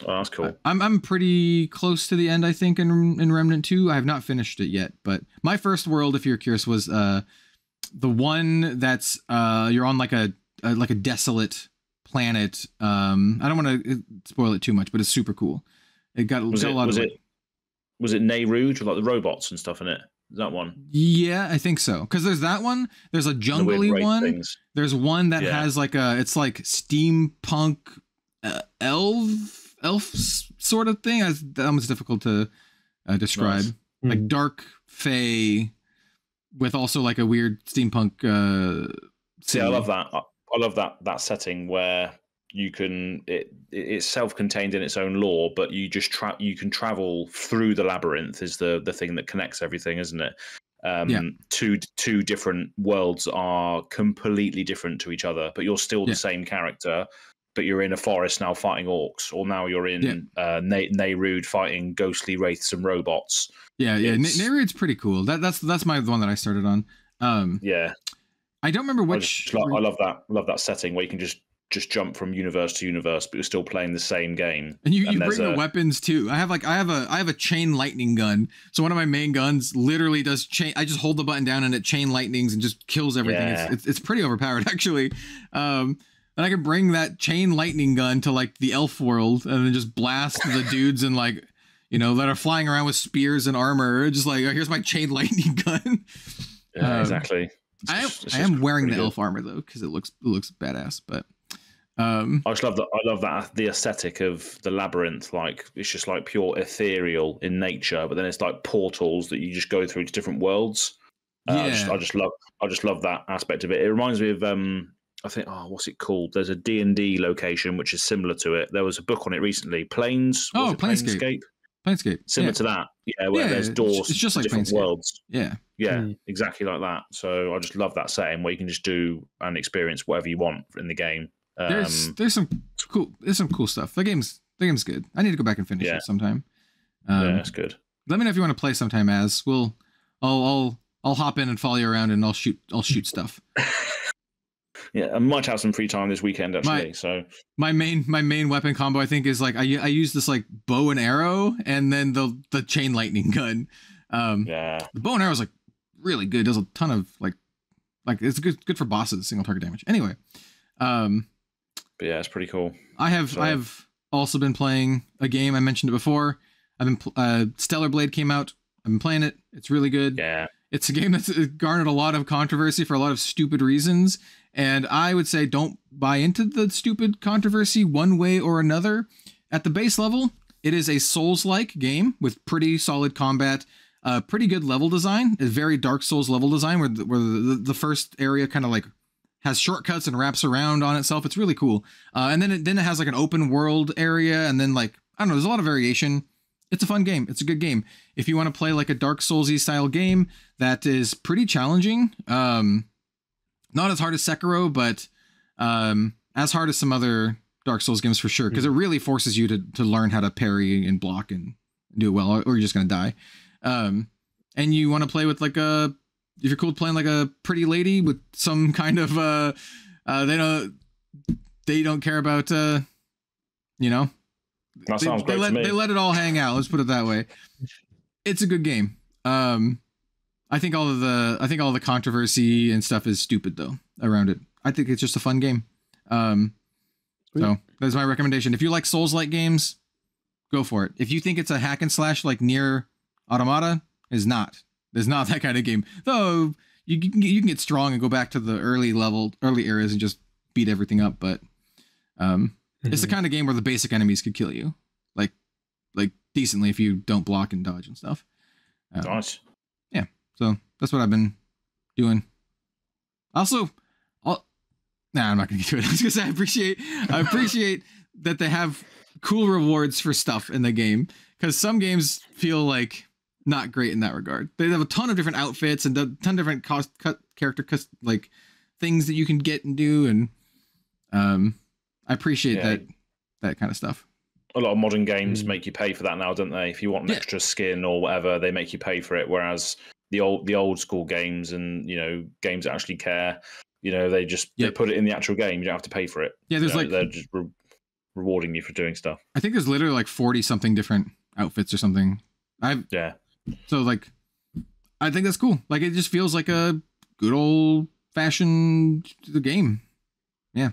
that's cool. I'm pretty close to the end, I think, in Remnant 2. I have not finished it yet, but my first world, if you're curious, was the one that's you're on like a desolate planet. I don't want to spoil it too much, but it's super cool. It got a lot of was it Nehrude with like the robots and stuff in it? Is that one? Yeah, I think so. Because there's that one. There's a jungly one. Things. There's one that has like it's like steampunk elf sort of thing. That was difficult to describe. Nice. Like dark fae with also like a weird steampunk. See, I love that. I love that setting where you can it's self-contained in its own lore, but you just you can travel through the labyrinth is the thing that connects everything, isn't it? Two different worlds are completely different to each other, but you're still the same character. But you're in a forest now fighting orcs, or now you're in Nehrude fighting ghostly wraiths and robots. Nehrude's pretty cool. That's my one that I started on. I don't remember which. I love that setting where you can just jump from universe to universe, but you're still playing the same game. And you bring the weapons too. I have a chain lightning gun. So one of my main guns literally does chain. I just hold the button down and it chain lightnings and just kills everything. Yeah. It's pretty overpowered actually. And I can bring that chain lightning gun to like the elf world and then just blast the dudes and like, that are flying around with spears and armor. Just like, here's my chain lightning gun. Yeah, exactly. I am wearing the elf armor though because it looks badass. But I love that the aesthetic of the labyrinth. Like it's just like pure ethereal in nature, but then it's like portals that you just go through to different worlds. I just love that aspect of it. It reminds me of I think what's it called? There's a D&D location which is similar to it. There was a book on it recently. Planescape. Similar to that, where there's doors. It's just like different worlds. Exactly like that. So I just love that setting where you can just do and experience whatever you want in the game. There's some cool stuff. The game's good. I need to go back and finish it sometime. That's good. Let me know if you want to play sometime. I'll hop in and follow you around and I'll shoot stuff. Yeah, I might have some free time this weekend actually. My main weapon combo I think is like I use this like bow and arrow and then the chain lightning gun. The bow and arrow is like really good. Does a ton of like it's good for bosses, single target damage. Anyway, but yeah, it's pretty cool. I have also been playing a game. I mentioned it before. I've been Stellar Blade came out. I've been playing it. It's really good. Yeah, it's a game that's garnered a lot of controversy for a lot of stupid reasons. And I would say don't buy into the stupid controversy one way or another. At the base level, it is a Souls-like game with pretty solid combat, pretty good level design, a very Dark Souls level design where the first area kind of like has shortcuts and wraps around on itself. It's really cool. And then it has like an open world area and then like, I don't know, there's a lot of variation. It's a fun game. It's a good game. If you want to play like a Dark Souls-y style game that is pretty challenging, not as hard as Sekiro, but as hard as some other Dark Souls games for sure, because it really forces you to learn how to parry and block and do it well, or you're just going to die. And you want to play with like if you're cool playing like a pretty lady with some kind of, they don't care about, That sounds great to me. They let it all hang out. Let's put it that way. It's a good game. I think all the controversy and stuff is stupid though around it. I think it's just a fun game. So that's my recommendation. If you like Souls-like games, go for it. If you think it's a hack and slash like Nier Automata, it's not that kind of game. Though you can get strong and go back to the early eras and just beat everything up. But it's the kind of game where the basic enemies could kill you, like decently if you don't block and dodge and stuff. Nice. Yeah. So that's what I've been doing. Also, I'm not gonna get to it. I was gonna say I appreciate that they have cool rewards for stuff in the game, because some games feel like not great in that regard. They have a ton of different outfits and a ton of different character like things that you can get and do, and I appreciate that kind of stuff. A lot of modern games make you pay for that now, don't they? If you want an extra skin or whatever, they make you pay for it. Whereas the old school games and games that actually care, they just they put it in the actual game. You don't have to pay for it. Yeah, there's they're just rewarding you for doing stuff. I think there's literally like 40 something different outfits or something. So like, I think that's cool. Like it just feels like a good old fashioned game. Yeah.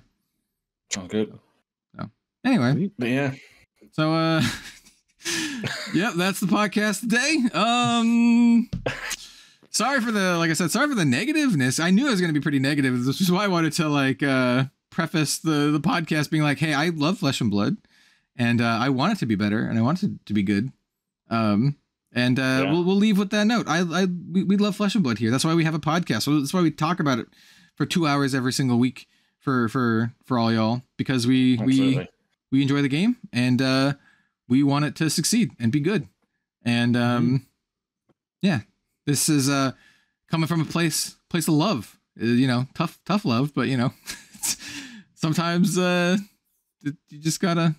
Oh, good. So anyway, but yeah. So Yep, that's the podcast today. Sorry for the, like I said, sorry for the negativeness. I knew it was going to be pretty negative. This is why I wanted to like preface the podcast being like, hey, I love Flesh and Blood, and I want it to be better, and I want it to be good. We'll leave with that note. We love Flesh and Blood here. That's why we have a podcast. So that's why we talk about it for 2 hours every single week for all y'all, because we enjoy the game, and we want it to succeed and be good. And yeah, this is coming from a place of love. You know, tough love, but you know, sometimes you just gotta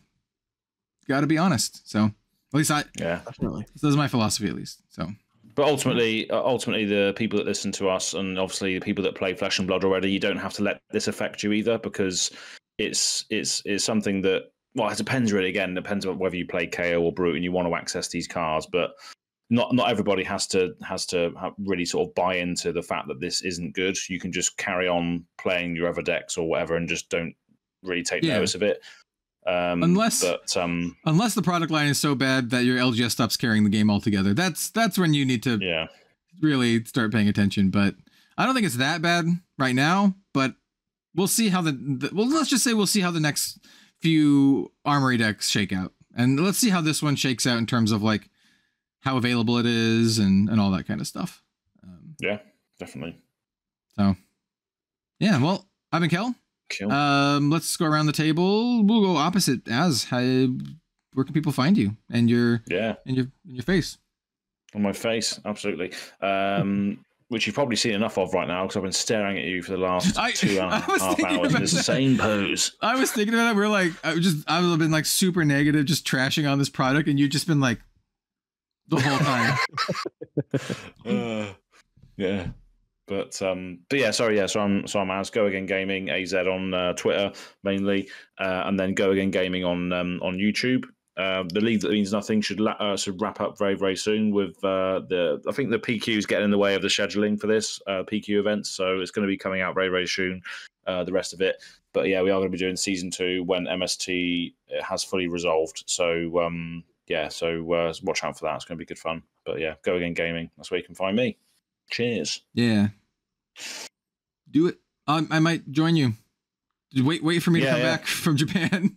be honest. So at least definitely. This is my philosophy, at least. So. But ultimately, the people that listen to us, and obviously the people that play Flesh and Blood already, you don't have to let this affect you either, because it's something that, well, it depends really. Again, it depends on whether you play KO or Brute and you want to access these cards, but not everybody has to really sort of buy into the fact that this isn't good. You can just carry on playing your other decks or whatever, and just don't really take notice of it. Unless the product line is so bad that your LGS stops carrying the game altogether, that's when you need to really start paying attention. But I don't think it's that bad right now. But we'll see how let's just say we'll see how the next few Armory decks shake out, and let's see how this one shakes out in terms of like how available it is and all that kind of stuff. Yeah, definitely. So yeah, well, I've been Kel. Cool. Let's go around the table. We'll go opposite. Where can people find you and your face? On my face, absolutely. Which you've probably seen enough of right now, because I've been staring at you for the last 2.5 hours in the same pose. I was thinking about it. We're like, I've been like super negative, just trashing on this product, and you've just been like the whole time. Yeah. But yeah, sorry, yeah. So I'm Az, Go Again Gaming, AZ on Twitter mainly, and then Go Again Gaming on YouTube. The League That Means Nothing should wrap up very, very soon. With I think the PQ is getting in the way of the scheduling for this PQ events, so it's going to be coming out very, very soon. The rest of it, but yeah, we are going to be doing season 2 when MST has fully resolved. So so watch out for that. It's going to be good fun. But yeah, Go Again Gaming. That's where you can find me. Cheers. Yeah. Do it. I might join you. Wait for me to come back from Japan.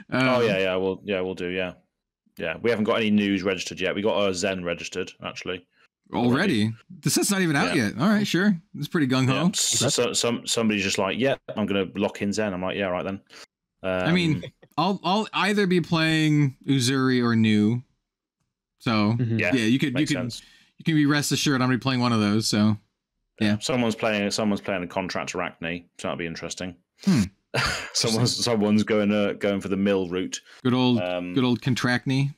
We'll do. Yeah. We haven't got any news registered yet. We got our Zen registered actually. Already? This is not even out yet. All right, sure. It's pretty gung ho. Yeah. Somebody's just like, I'm gonna lock in Zen. I'm like, yeah, right then. I mean, I'll either be playing Uzuri or New. So you can be rest assured I'm gonna be playing one of those. So yeah, someone's playing a contract Arachne, so that'll be interesting. Someone's going for the mill route. Good old Contractney.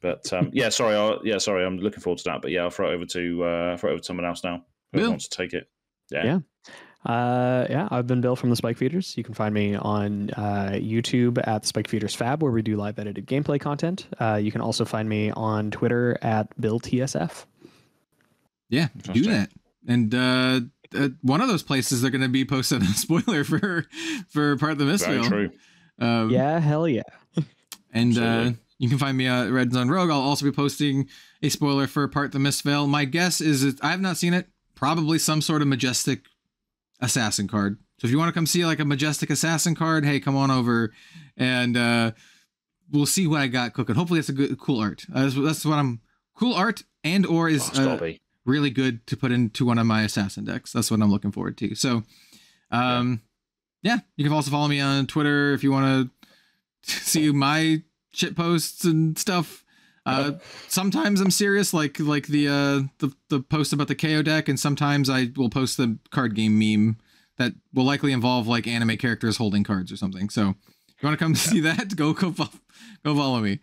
But sorry, I'm looking forward to that. But yeah, I'll throw it over to someone else now who wants to take it. Yeah. I've been Bill from the Spike Feeders. You can find me on YouTube at the Spike Feeders Fab, where we do live edited gameplay content. You can also find me on Twitter at BillTSF. Yeah, do that. And one of those places they're going to be posting a spoiler for Part of the Mistwheel. Very true. Hell yeah. And you can find me at Red Zone Rogue. I'll also be posting a spoiler for Part of the Mistwheel. My guess is I have not seen it. Probably some sort of majestic assassin card. So if you want to come see like a majestic assassin card, hey, come on over, and we'll see what I got cooking. Hopefully it's a cool art. That's what I'm cool art and or is really good to put into one of my assassin decks. That's what I'm looking forward to. So you can also follow me on Twitter if you want to see my shit posts and stuff. Sometimes I'm serious, like the post about the KO deck, and sometimes I will post the card game meme that will likely involve like anime characters holding cards or something. So if you want to come see that, go follow me.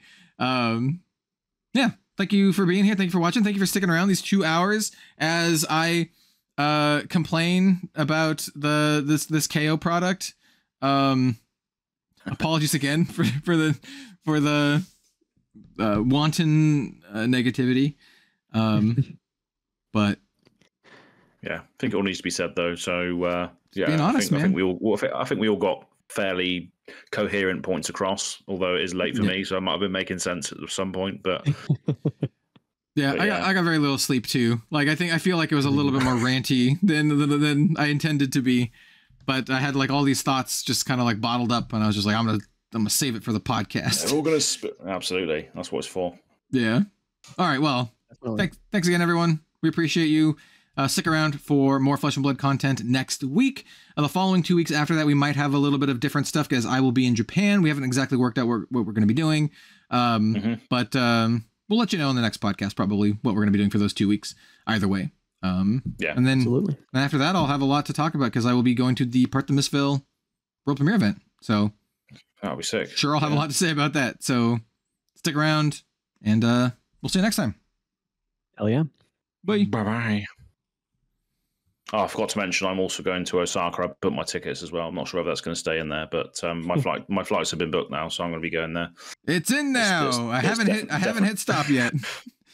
Thank you for being here. Thank you for watching. Thank you for sticking around these 2 hours as I complain about this KO product. Apologies again for the wanton negativity. But yeah, I think it all needs to be said though. So being honest, I think we all got fairly coherent points across. Although it is late for me, so I might have been making sense at some point. But yeah, I got very little sleep too. Like I feel like it was a little bit more ranty than I intended to be. But I had like all these thoughts just kind of like bottled up, and I was just like, I'm gonna save it for the podcast. We're all gonna absolutely. That's what it's for. Yeah. All right. Well, thanks again, everyone. We appreciate you. Stick around for more Flesh and Blood content next week. The following 2 weeks after that, we might have a little bit of different stuff because I will be in Japan. We haven't exactly worked out what we're going to be doing, but we'll let you know in the next podcast probably what we're going to be doing for those 2 weeks. Either way. Yeah, and then absolutely. And after that, I'll have a lot to talk about because I will be going to the Part the Mistville world premiere event. So that'll be sick. Sure, I'll have a lot to say about that. So stick around, and we'll see you next time. Hell yeah. Bye. Bye. Oh, I forgot to mention I'm also going to Osaka. I booked my tickets as well. I'm not sure if that's going to stay in there, but my flights have been booked now, so I'm going to be going there. It's in now. I haven't hit stop yet.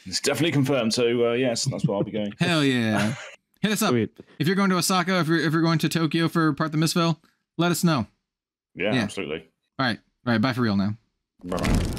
It's definitely confirmed. So yes, that's where I'll be going. Hell yeah! Hit us up. Sweet. If you're going to Osaka, if you're going to Tokyo for Part the Mistville, let us know. Yeah, absolutely. All right. Bye for real now. Bye.